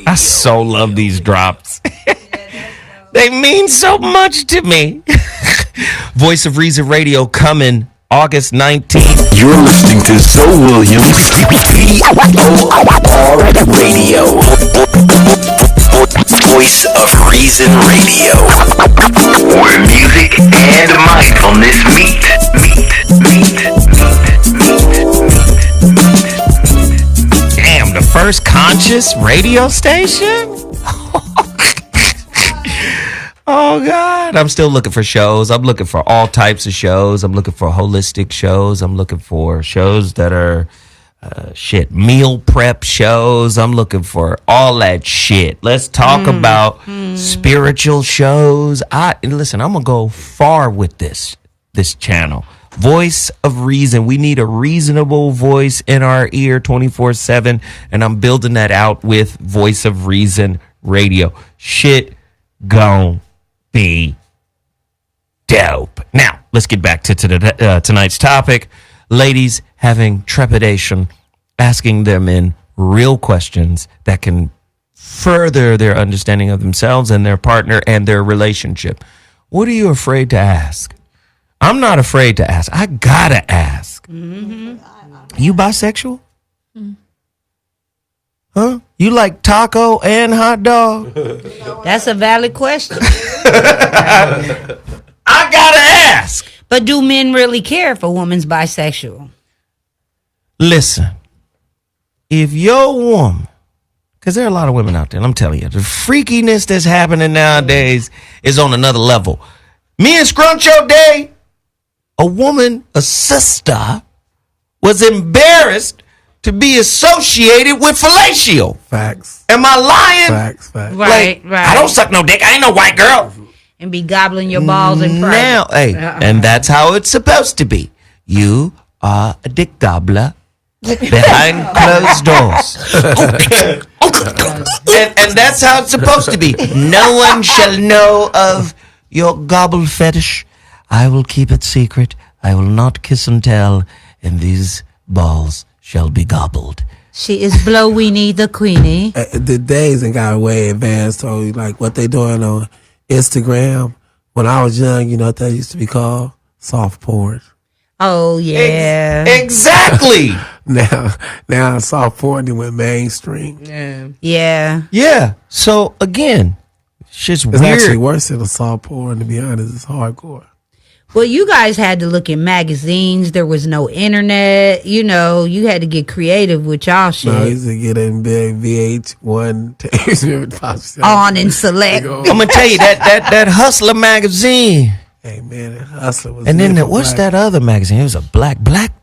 I so love these drops. They mean so much to me. Voice of Reason Radio coming August 19th. You're listening to Zoe Williams, VOR Radio. Voice of Reason Radio. Where music and mindfulness meet. Damn, the first conscious radio station? Oh, God. I'm still looking for shows. I'm looking for all types of shows. I'm looking for holistic shows. I'm looking for shows that are, meal prep shows. I'm looking for all that shit. Let's talk about spiritual shows. Listen, I'm going to go far with this channel. Voice of Reason. We need a reasonable voice in our ear 24/7. And I'm building that out with Voice of Reason Radio. Shit gone. Be dope. Now, let's get back to tonight's topic. Ladies having trepidation, asking their men real questions that can further their understanding of themselves and their partner and their relationship. What are you afraid to ask? I'm not afraid to ask. I gotta ask. Mm-hmm. You bisexual? Huh? You like taco and hot dog? That's a valid question. I gotta ask. But do men really care if a woman's bisexual? Listen, if your woman, because there are a lot of women out there, and I'm telling you, the freakiness that's happening nowadays is on another level. Me and Scruncho Day, a woman, a sister, was embarrassed to be associated with fellatio. Facts. Am I lying? Facts. Right. I don't suck no dick. I ain't no white girl. And be gobbling your balls in private. Now, hey, and that's how it's supposed to be. You are a dick gobbler behind closed doors. and that's how it's supposed to be. No one shall know of your gobble fetish. I will keep it secret. I will not kiss and tell. And these balls shall be gobbled. She is Blow-Weenie the Queenie. The days and got way advanced. So like what they doing on Instagram. When I was young, you know what that used to be called? Soft porn. Oh yeah. Exactly. Now soft porn went mainstream. Yeah. So again, shit's It's weird. actually worse than a soft porn, to be honest. It's hardcore. Well, you guys had to look in magazines. There was no internet. You know, you had to get creative with y'all shit. No, I used to get in big VH1 tapes. On and select. I'm gonna tell you that Hustler magazine. Hey man, that Hustler was. And then what's that other magazine? It was a Black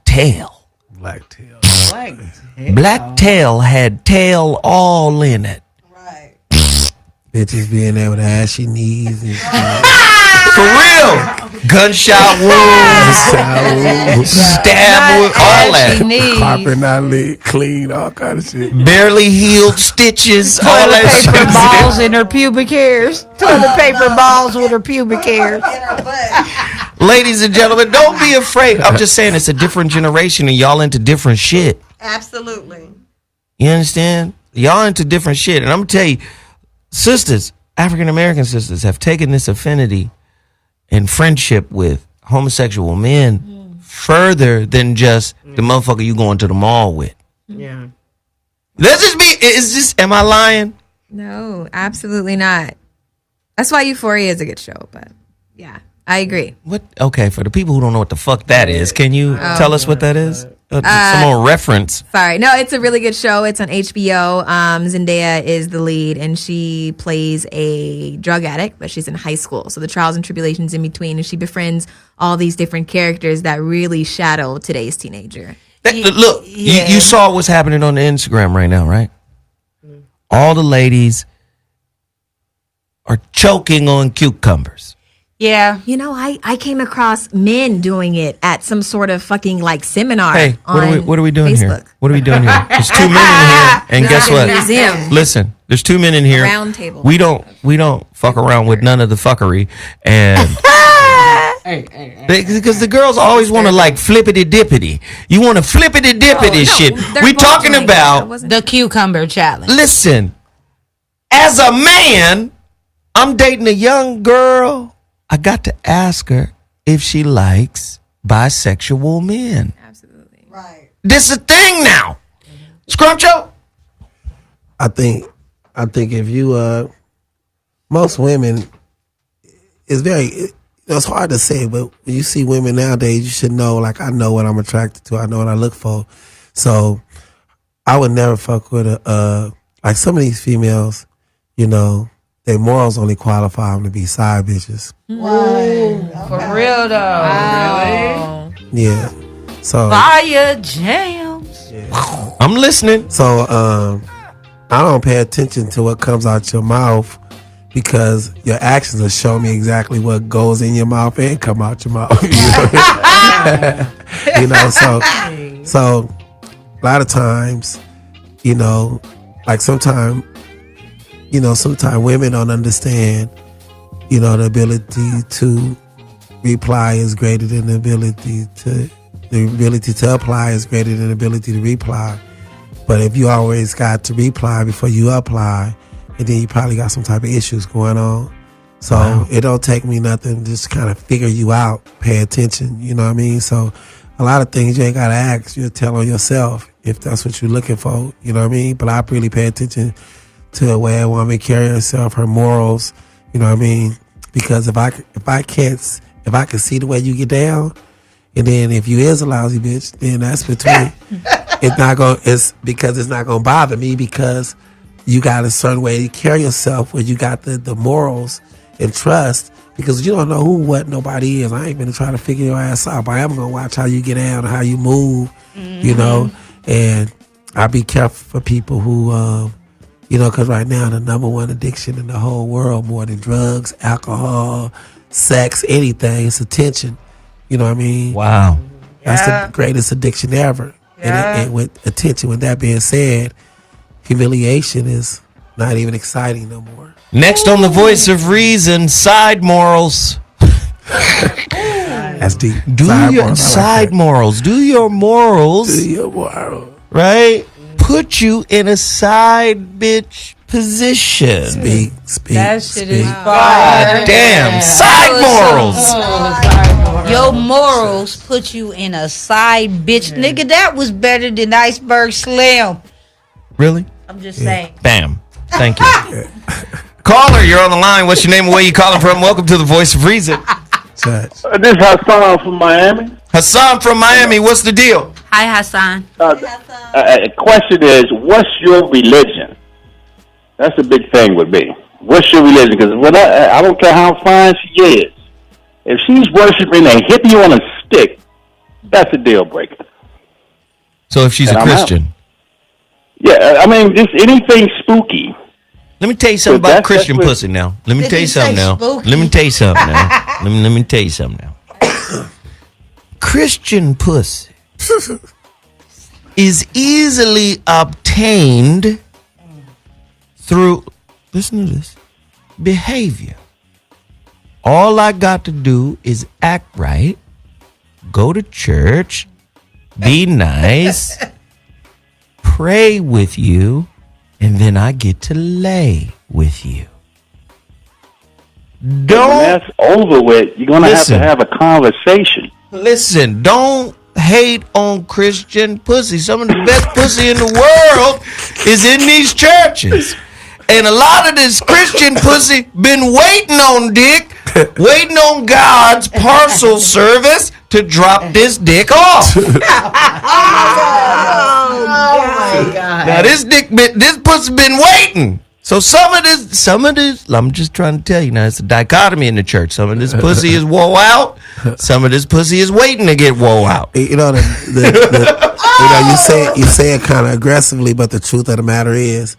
Tail. Black Tail had tail all in it. Right. Bitches being there with ashy knees and shit. For real. Gunshot wounds, stab wound, all that. Carpet not lit, clean, all kind of shit. Barely healed stitches, all Toilet that paper shit. balls in her pubic hairs. Toilet paper balls with her pubic hairs. Ladies and gentlemen, don't be afraid. I'm just saying it's a different generation and y'all into different shit. Absolutely. You understand? Y'all into different shit. And I'm going to tell you, sisters, African American sisters have taken this affinity and friendship with homosexual men further than just the motherfucker you going to the mall with. Yeah. Let's just be, is this, am I lying? No, absolutely not. That's why Euphoria is a good show, but yeah, I agree. What? Okay, for the people who don't know what the fuck that is, can you tell us what that is? Some reference. Sorry. No, it's a really good show. It's on HBO. Zendaya is the lead, and she plays a drug addict, but she's in high school. So the trials and tribulations in between, and she befriends all these different characters that really shadow today's teenager. Look, you saw what's happening on the Instagram right now, right? All the ladies are choking on cucumbers. Yeah. You know, I came across men doing it at some sort of fucking like seminar. Hey, on what are we doing Facebook. here? What are we doing here? There's 2 men in here, and guess what? Museum. Listen, there's 2 men in here. Round table. We don't fuck around with none of the fuckery, and Because the girls always want to like flippity dippity. You want to flippity dippity shit. We talking about the cucumber challenge. Listen, as a man, I'm dating a young girl. I got to ask her if she likes bisexual men. Absolutely. Right. This is a thing now. Scruncho? I think if you most women, it's hard to say, but when you see women nowadays, you should know, like, I know what I'm attracted to. I know what I look for. So I would never fuck with like some of these females, you know, their morals only qualify them to be side bitches. Wow. For real though. Wow. Really? Yeah. So fire jams. Yeah. I'm listening. So I don't pay attention to what comes out your mouth, because your actions will show me exactly what goes in your mouth and come out your mouth. You know, so a lot of times, you know, like sometimes women don't understand, you know, the ability to reply is greater than the ability to apply is greater than the ability to reply. But if you always got to reply before you apply, and then you probably got some type of issues going on. So It don't take me nothing to just kind of figure you out, pay attention, you know what I mean? So a lot of things you ain't got to ask, you'll tell on yourself if that's what you're looking for, you know what I mean? But I really pay attention to the way a woman carry herself, her morals, you know what I mean? Because if I can see the way you get down, and then if you is a lousy bitch, then that's between, it's because it's not gonna bother me, because you got a certain way to carry yourself where you got the morals and trust, because you don't know who, what, nobody is. I ain't gonna try to figure your ass out, but I am gonna watch how you get down and how you move, you know, and I be careful for people who, you know, because right now the number one addiction in the whole world, more than drugs, alcohol, sex, anything, is attention. You know what I mean? Wow. That's the greatest addiction ever. Yeah. And with attention, with that being said, humiliation is not even exciting no more. Next on the Voice of Reason, side morals. That's deep. Do your side morals. Do your morals. Do your morals. Right? Put you in a side bitch position. Speak. That shit is fire. God damn. Side morals. Your morals put you in a side bitch. Nigga, that was better than Iceberg Slim. Really? I'm just saying. Bam. Thank you. Caller, you're on the line. What's your name and where you calling from? Welcome to the Voice of Reason. This is Hassan from Miami. Hassan from Miami, what's the deal? Hi, Hassan. The question is, what's your religion? That's a big thing with me. What's your religion? Because I don't care how fine she is. If she's worshiping a hippie on a stick, that's a deal breaker. So if she's a Christian? Yeah, I mean, just anything spooky. Let me tell you something about Christian pussy now. Let me tell you something now. Let me tell you something now. Let me tell you something now. Christian pussy is easily obtained through, listen to this, behavior. All I got to do is act right, go to church, be nice, pray with you, and then I get to lay with you. When that's over with, you're going to have a conversation. Listen, don't hate on Christian pussy. Some of the best pussy in the world is in these churches. And a lot of this Christian pussy been waiting on dick, waiting on God's parcel service to drop this dick off. Oh my God. Now this pussy been waiting. So some of this, I'm just trying to tell you now, it's a dichotomy in the church. Some of this pussy is wore out. Some of this pussy is waiting to get wore out. You know, you say it kind of aggressively, but the truth of the matter is,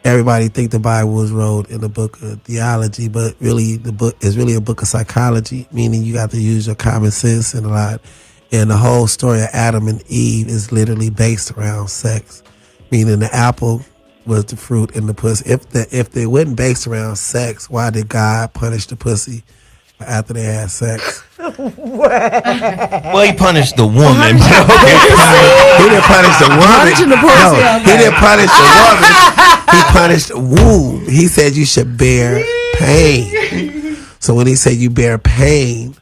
everybody think the Bible was wrote in the book of theology, but really the book is really a book of psychology, meaning you got to use your common sense and a lot. And the whole story of Adam and Eve is literally based around sex, meaning the apple was the fruit and the pussy. If they wasn't based around sex, why did God punish the pussy after they had sex. Well, he punished the woman. He didn't punish the woman. No, he didn't punish the woman. He punished the womb. He said you should bear pain. So when he said you bear pain,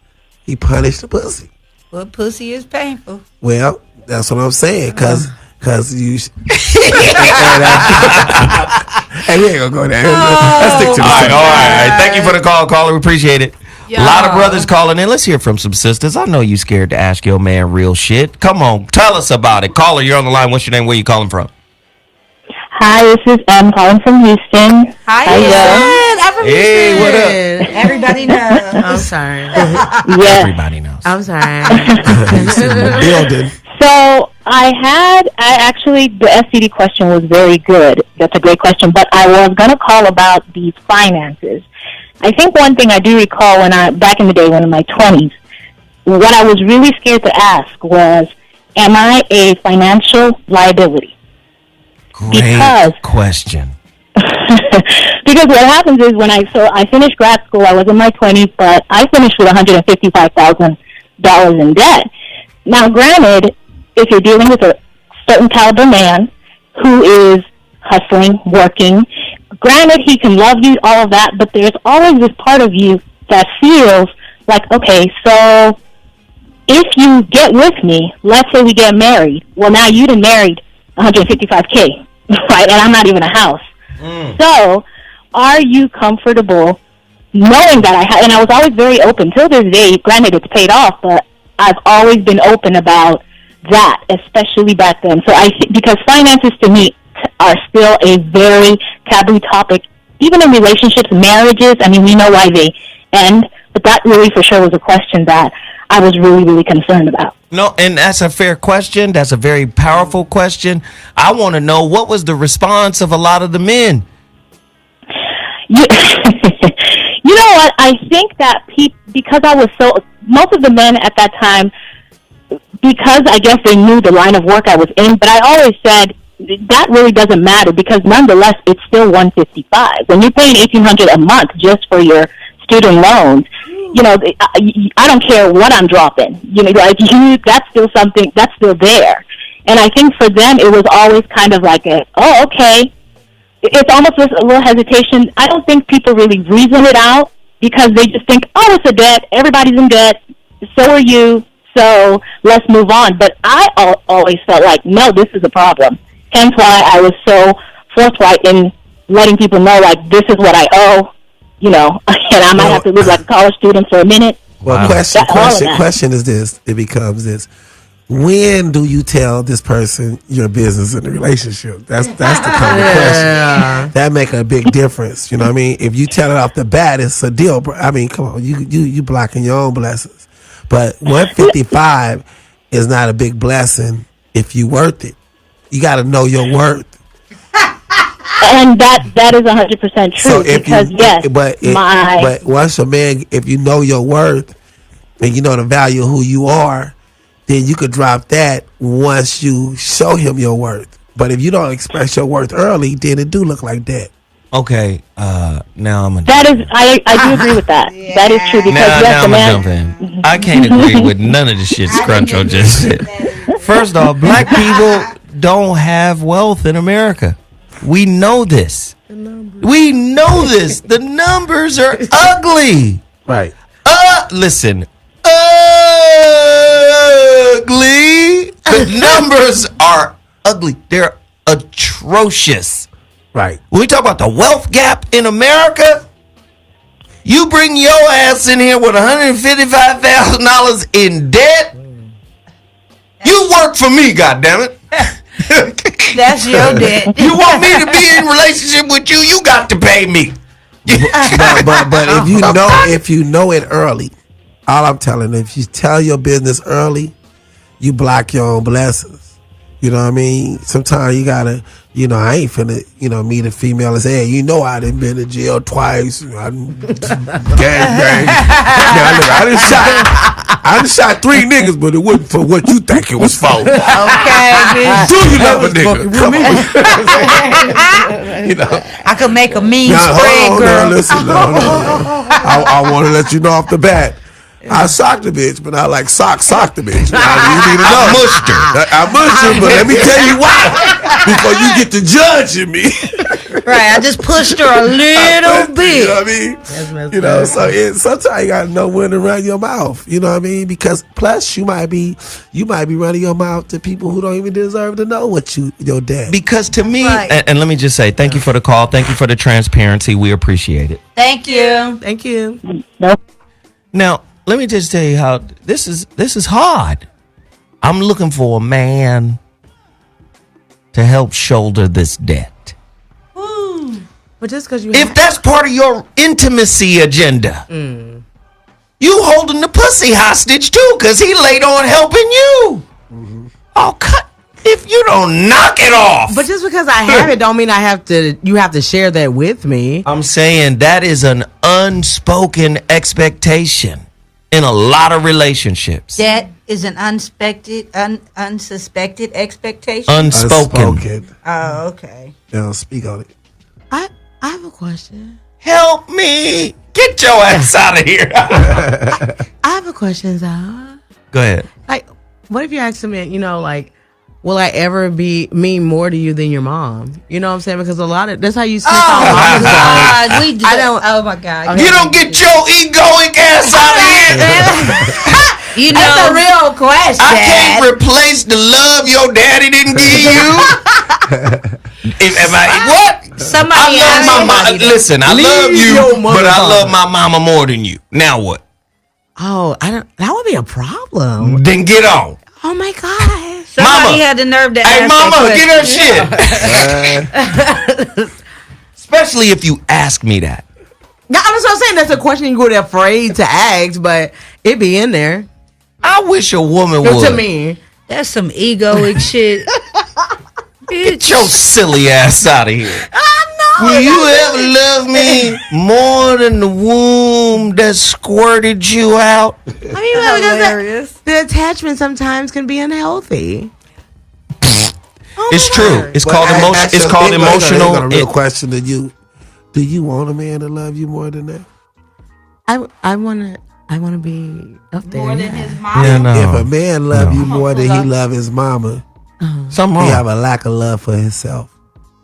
he punished the pussy. Well, pussy is painful. Well, that's what I'm saying, cause you. Hey, we ain't gonna go there. Let's stick to the All right. Thank you for the call, caller. We appreciate it. A lot of brothers calling in. Let's hear from some sisters. I know you scared to ask your man real shit. Come on, tell us about it. Caller, you're on the line. What's your name? Where you calling from? Hi, this is M calling from Houston. Hi, Houston. Hey, what up? Everybody knows. I'm sorry. Yeah. Everybody knows. I'm sorry. He's in the building. So the STD question was very good. That's a great question. But I was going to call about these finances. I think one thing I do recall back in the day when in my 20s, what I was really scared to ask was, am I a financial liability? Great question. Because what happens is I finished grad school, I was in my 20s, but I finished with $155,000 in debt. Now, granted, if you're dealing with a certain caliber man who is hustling, working, granted, he can love you, all of that, but there's always this part of you that feels like, okay, so if you get with me, let's say we get married, well, now you done married $155K, right, and I'm not even a house. So, are you comfortable knowing that and I was always very open till this day, granted it's paid off, but I've always been open about that, especially back then. So because finances to me are still a very taboo topic, even in relationships, marriages. I mean, we know why they end, but that really for sure was a question that I was really, really concerned about. No, and that's a fair question. That's a very powerful question. I want to know, what was the response of a lot of the men? You know what? I think that because most of the men at that time, because I guess they knew the line of work I was in, but I always said that really doesn't matter because nonetheless, it's still $155. When you're paying $1,800 a month just for your student loans, I don't care what I'm dropping. That's still something that's still there. And I think for them, it was always kind of like okay. It's almost a little hesitation. I don't think people really reason it out because they just think, oh, it's a debt. Everybody's in debt. So are you. So let's move on. But I always felt like, no, this is a problem. Hence why I was so forthright in letting people know, like, this is what I owe, and I might have to live like a college student for a minute. Well, question is this. It becomes this. When do you tell this person your business in the relationship? That's the kind of question. That make a big difference. You know what I mean? If you tell it off the bat, it's a deal. I mean, come on, you blocking your own blessings. But 155 is not a big blessing if you worth it. You got to know your worth. And that is 100% true. So but once a man, if you know your worth and you know the value of who you are, then you could drop that once you show him your worth. But if you don't express your worth early, then it do look like that. Okay, now I'm I do agree with that. Yeah. That is true because now I'm jump in. I can't agree with none of the shit Scruncho just said. First off, black people don't have wealth in America. We know this. We know this. The numbers are ugly. Right. Listen. Ugly. The numbers are ugly. They're atrocious. Right. When we talk about the wealth gap in America, you bring your ass in here with $155,000 in debt. You work for me, goddammit. That's your debt. You want me to be in relationship with you? You got to pay me. but if you know it early, all I'm telling you, if you tell your business early, you block your own blessings. You know what I mean? Sometimes you gotta, I ain't finna, meet a female and say, hey, I done been to jail twice. I done gang. I done shot 3 niggas, but it wasn't for what you think it was for. Okay, bitch. Do you love a nigga? Come on. I could make a mean Now, spread, hold on, girl. no, listen, no. I want to let you know off the bat. I socked the bitch, but I like sock the bitch. Now, you need to know. I mushed her. I mushed her, but let me tell you why. Before you get to judging me. Right, I just pushed her a little bit. You know what I mean? You know, so sometimes you gotta know when to run your mouth. You know what I mean? Because plus you might be running your mouth to people who don't even deserve to know what your dad. Because to me, Right. and let me just say, thank you for the call. Thank you for the transparency. We appreciate it. Thank you. Thank you. Now, let me just tell you how this is hard. I'm looking for a man to help shoulder this debt. But just because you If that's part of your intimacy agenda, you holding the pussy hostage too, because he late on helping you. Oh, cut. If you don't knock it off. But just because I have it don't mean you have to share that with me. I'm saying that is an unspoken expectation in a lot of relationships. That is an unsuspected expectation. Unspoken. Oh, okay. They don't speak on it. I have a question. Help me. Get your ass out of here. I have a question, Zah. Go ahead. Like, what if you ask me, will I ever mean more to you than your mom? You know what I'm saying? Because that's how you speak on mama's side. God, we do. Oh my God. You don't get your egoic ass out of here. You know, That's a real question. I can't replace the love your daddy didn't give you. What? Somebody I love my mama. Listen, I love you, but I love my mama more than you. Now what? Oh, that would be a problem. Then get on. Oh my God. somebody Mama. had the nerve to Hey, ask mama, that get her shit. Especially if you ask me that. No, I'm just saying that's a question you would afraid to ask, but it be in there. I wish a woman would. To me, That's some egoic shit. Get your silly ass out of here. Will you ever love me more than the womb that squirted you out? I mean, the attachment sometimes can be unhealthy. It's true. It's called emotion. It's called emotional. A real question to you: do you want a man to love you more than that? I wanna be up there. More than his mom. Yeah, no. If a man love you more than he love his mama, Something he wrong. have a lack of love for himself.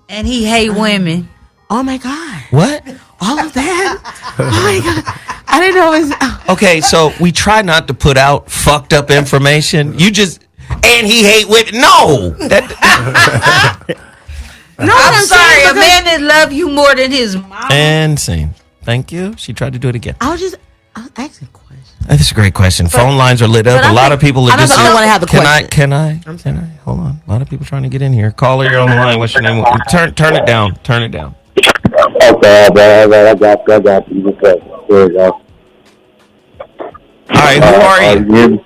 And he hate women. Oh my God! What? All of that? Oh my God! I didn't know it was. Okay, so we try not to put out fucked up information. You just and he hate women. No, No, I'm sorry. A man that love you more than his mom. and scene. Thank you. She tried to do it again. I was asking a question. That's a great question. Phone lines are lit up. A lot of people are just. I don't want to have the question. Can I? Hold on. A lot of people trying to get in here. Caller, you're on the line. What's your name? Turn it down. Turn it down. Okay, I got you. Okay, there you go. All right, who are you?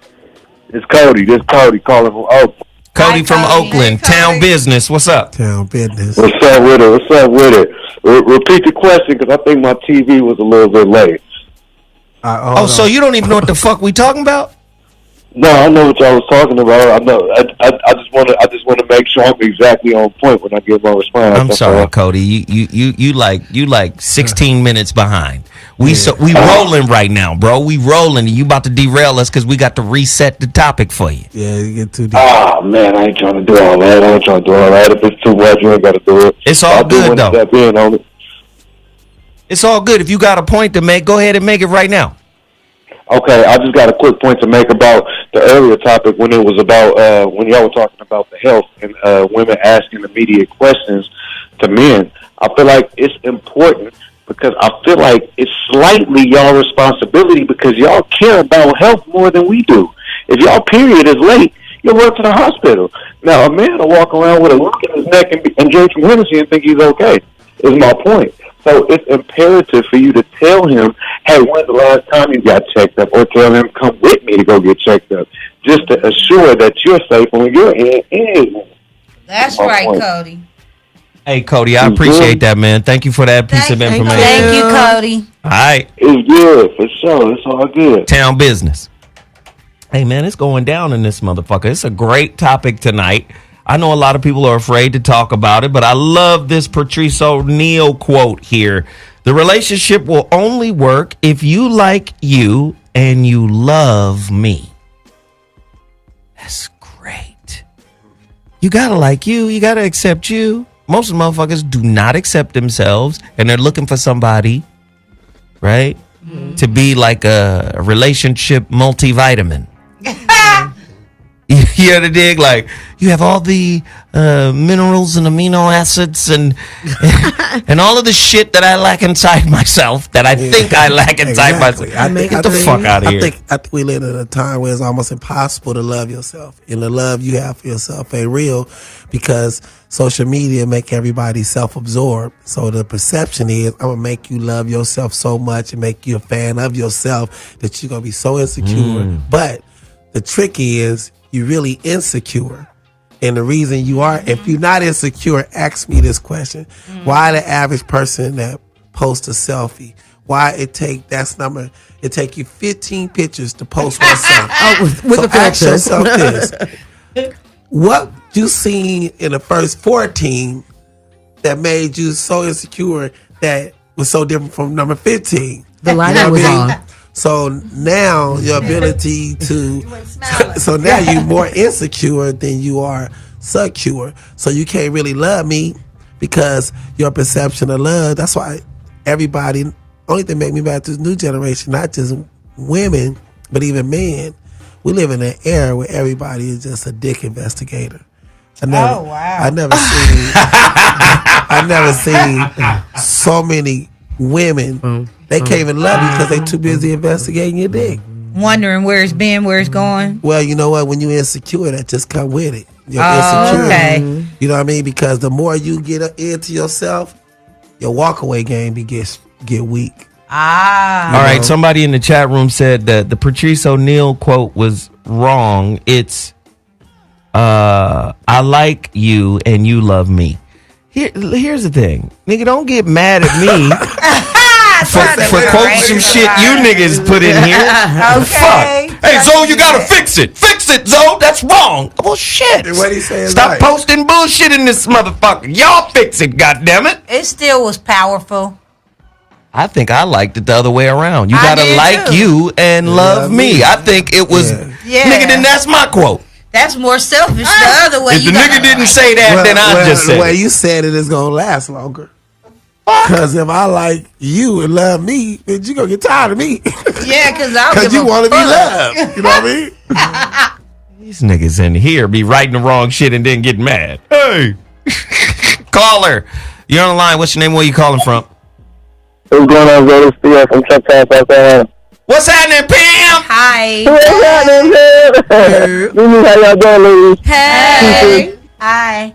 It's Cody. This is Cody calling from Oakland. Cody from Cody. Oakland. Hey, Town Cody. business. What's up? Town business. What's up with it? Repeat the question because I think my TV was a little bit late. Oh, so you don't even know what the fuck we talking about? No, I know what y'all was talking about. I know. I just want to make sure I'm exactly on point when I give my response. I'm sorry, Cody. You like 16 minutes behind. We rolling right now, bro. We rolling. You about to derail us because we got to reset the topic for you. Yeah, you get too deep. Ah, man, I ain't trying to do all that. If it's too much, you ain't got to do it. It's all good, though. Step in on it. It's all good. If you got a point to make, go ahead and make it right now. Okay, I just got a quick point to make about the earlier topic when it was about when y'all were talking about the health and women asking immediate questions to men. I feel like it's important because I feel like it's slightly y'all responsibility because y'all care about health more than we do. If y'all period is late, you'll run to the hospital. Now, a man will walk around with a look in his neck and drink some Hennessy and think he's okay, is my point. So it's imperative for you to tell him, hey, when's the last time you got checked up? Or tell him, come with me to go get checked up. Just to assure that you're safe on your end. That's My right, point. Cody. Hey, Cody, I appreciate that, man. Thank you for that piece of information. Thank you, Cody. All right. It's good, for sure. It's all good. Town business. Hey, man, it's going down in this motherfucker. It's a great topic tonight. I know a lot of people are afraid to talk about it, but I love this Patrice O'Neal quote here. The relationship will only work if you like you and you love me. That's great. You gotta like you. You gotta accept you. Most of the motherfuckers do not accept themselves, and they're looking for somebody, right, to be like a relationship multivitamin. You know the dig? Like, you have all the minerals and amino acids and all of the shit that I lack inside myself that I think I lack inside myself. Get the fuck out of here. I think we live in a time where it's almost impossible to love yourself. And the love you have for yourself ain't real because social media make everybody self-absorbed. So the perception is, I'm going to make you love yourself so much and make you a fan of yourself that you're going to be so insecure. But the trick is, you're really insecure. And the reason you are, if you're not insecure, ask me this question. Why the average person that posts a selfie, why it take you 15 pictures to post one selfie? With the ask filter. yourself this. What you seen in the first 14 that made you so insecure that was so different from number 15? The lighting was on. So now your ability so now you're more insecure than you are secure. So you can't really love me because your perception of love, that's why everybody, only thing make me mad to this new generation, not just women, but even men. We live in an era where everybody is just a dick investigator. I never seen so many women. They can't even love you because they too busy investigating your dick. Wondering where it's been, where it's going. Well, you know what? When you're insecure, that just come with it. You're insecure. Okay. You know what I mean? Because the more you get into yourself, your walkaway game get weak. Ah. All right, somebody in the chat room said that the Patrice O'Neal quote was wrong. It's, I like you and you love me. Here's the thing. Nigga, don't get mad at me. For quoting some shit you niggas put in here. Okay. Fuck. Hey, Zoe, you gotta fix it. Fix it, Zoe. That's wrong. Well, shit. What he saying? Stop posting bullshit in this motherfucker. Y'all fix it, goddammit. It still was powerful. I think I liked it the other way around. You gotta like too. you and love me. I think it was, nigga, then that's my quote. That's more selfish the other way. If the nigga didn't say that, then I just said the way you said it is gonna last longer. Because if I like you and love me, then you gonna get tired of me. Yeah, because you want to be loved. You know what I mean? These niggas in here be writing the wrong shit and then get mad. Hey, caller, you're on the line. What's your name? Where you calling from? What's going on, Zoe? Theo from Chuck South Carolina. What's happening, Pam? Hi. What's happening, man? Mimi, how y'all doing, ladies? Hey. Hi.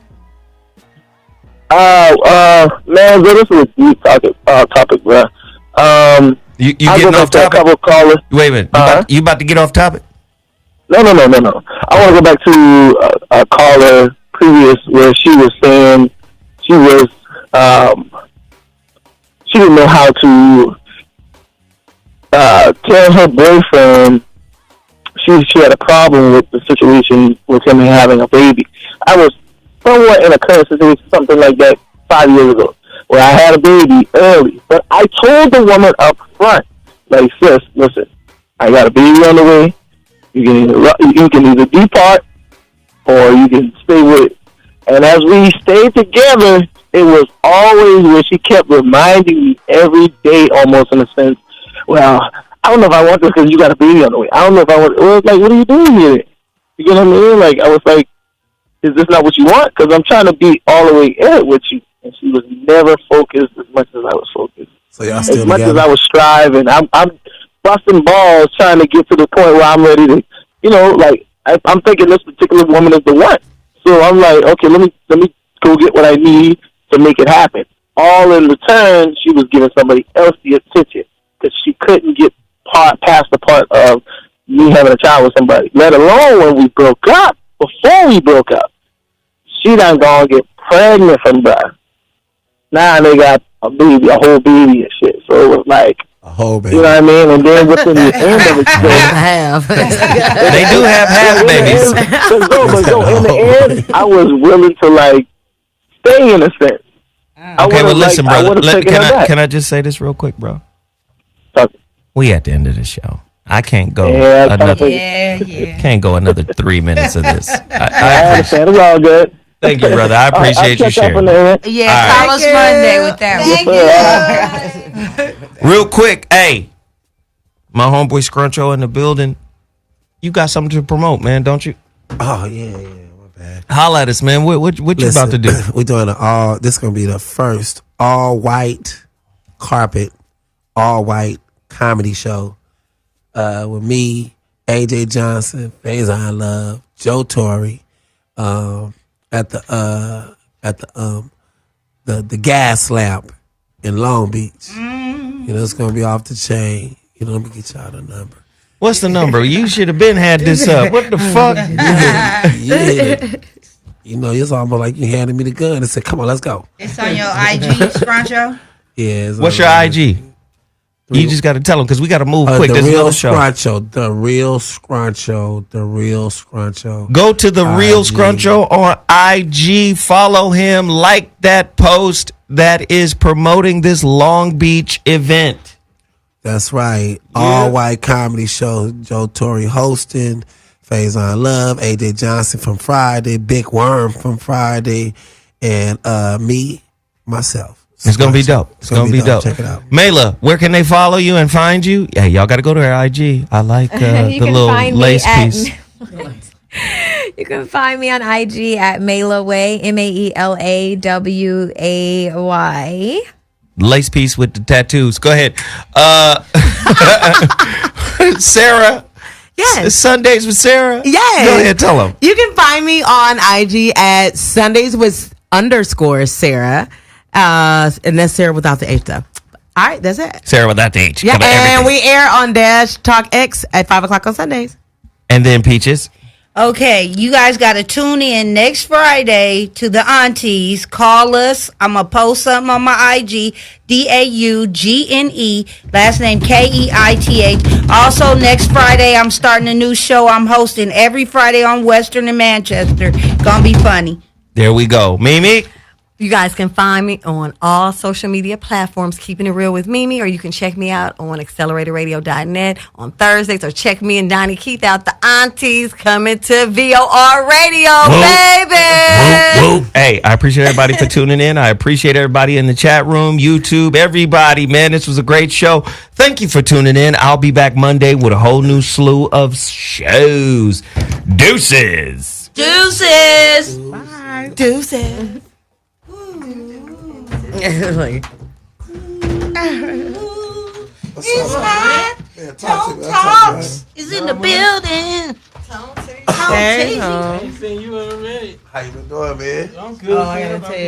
Man, this is a deep topic, bro. You getting off topic? A couple callers. Wait a minute. You about to get off topic? No. I want to go back to a caller previous where she was saying she didn't know how to tell her boyfriend she had a problem with the situation with him having a baby. I was somewhat in a current situation, something like that 5 years ago, where I had a baby early. But I told the woman up front, like, sis, listen, I got a baby on the way. You can either depart or you can stay with it. And as we stayed together, it was always where she kept reminding me every day, almost in a sense, well, I don't know if I want this because you got a baby on the way. I don't know if I want it. Was like, what are you doing here? You get what I mean? Like, I was like, is this not what you want? Because I'm trying to be all the way in it with you. And she was never focused as much as I was focused. So y'all still as much together? as I was striving, I'm busting balls trying to get to the point where I'm ready to, like, I'm thinking this particular woman is the one. So I'm like, okay, let me go get what I need to make it happen. All in return, she was giving somebody else the attention because she couldn't get past the part of me having a child with somebody, let alone when we broke up. Before we broke up, she done gone get pregnant from that. Now they got a baby, a whole baby and shit. So it was like, A whole baby. You know what I mean? And then within the end of it, They do have half babies. But in the end, I was willing to like stay in a sense. Okay, well, listen, brother. Can Can I just say this real quick, bro? Talk. We at the end of the show. I can't go can't go another 3 minutes of this. I understand. It's all good. Thank you, brother. I appreciate you sharing. Yeah, call us Monday with that one. Thank you. Real quick, hey, my homeboy Scruncho in the building. You got something to promote, man, don't you? Oh yeah, my bad. Holla at us, man. What you about to do? We're doing this is gonna be the first all white carpet, all white comedy show with me, AJ Johnson, Faison Love, Joe Torre, at the gas lamp in Long Beach. You know, it's gonna be off the chain. You know, let me get y'all the number. What's the number? You should have been had this up. What the fuck? Yeah. You know, it's almost like you handed me the gun and said, "Come on, let's go." It's on your IG, Scruncho. Yeah. What's your IG? You just got to tell them because we got to move quick. The There's real another show. Scruncho, the real Scruncho. Go to the real IG. Scruncho on IG. Follow him. Like that post that is promoting this Long Beach event. That's right. All white comedy show. Joe Torre hosting. Faison Love, AJ Johnson from Friday, Big Worm from Friday, and me, myself. It's going to be dope. It's going to be dope. Check it out. Mela, where can they follow you and find you? Yeah, y'all got to go to her IG. I like the little lace piece. You can find me on IG at Melaway, MAELAWAY. Lace piece with the tattoos. Go ahead. Sarah. Yes. Sundays with Sarah. Yes. Go ahead, tell them. You can find me on IG at Sundays with _Sarah. And that's Sarah without the H though. All right, that's it. Sarah without the H. Yeah, Cover and everything. we air on Dash Talk X at 5:00 on Sundays. And then Peaches. Okay, you guys got to tune in next Friday to the aunties. Call us. I'm going to post something on my IG, DAUGNE, last name KEITH. Also, next Friday, I'm starting a new show I'm hosting every Friday on Western in Manchester. Gonna be funny. There we go. Mimi. You guys can find me on all social media platforms, Keeping It Real with Mimi, or you can check me out on acceleratorradio.net on Thursdays, or check me and Donnie Keith out, the aunties coming to VOR Radio, baby. Whoop. Hey, I appreciate everybody for tuning in. I appreciate everybody in the chat room, YouTube, everybody. Man, this was a great show. Thank you for tuning in. I'll be back Monday with a whole new slew of shows. Deuces. Deuces. Bye. Deuces. It's hot. Tone Talks is in the building. Hey, How you been doing, man? Oh, I gotta tell you.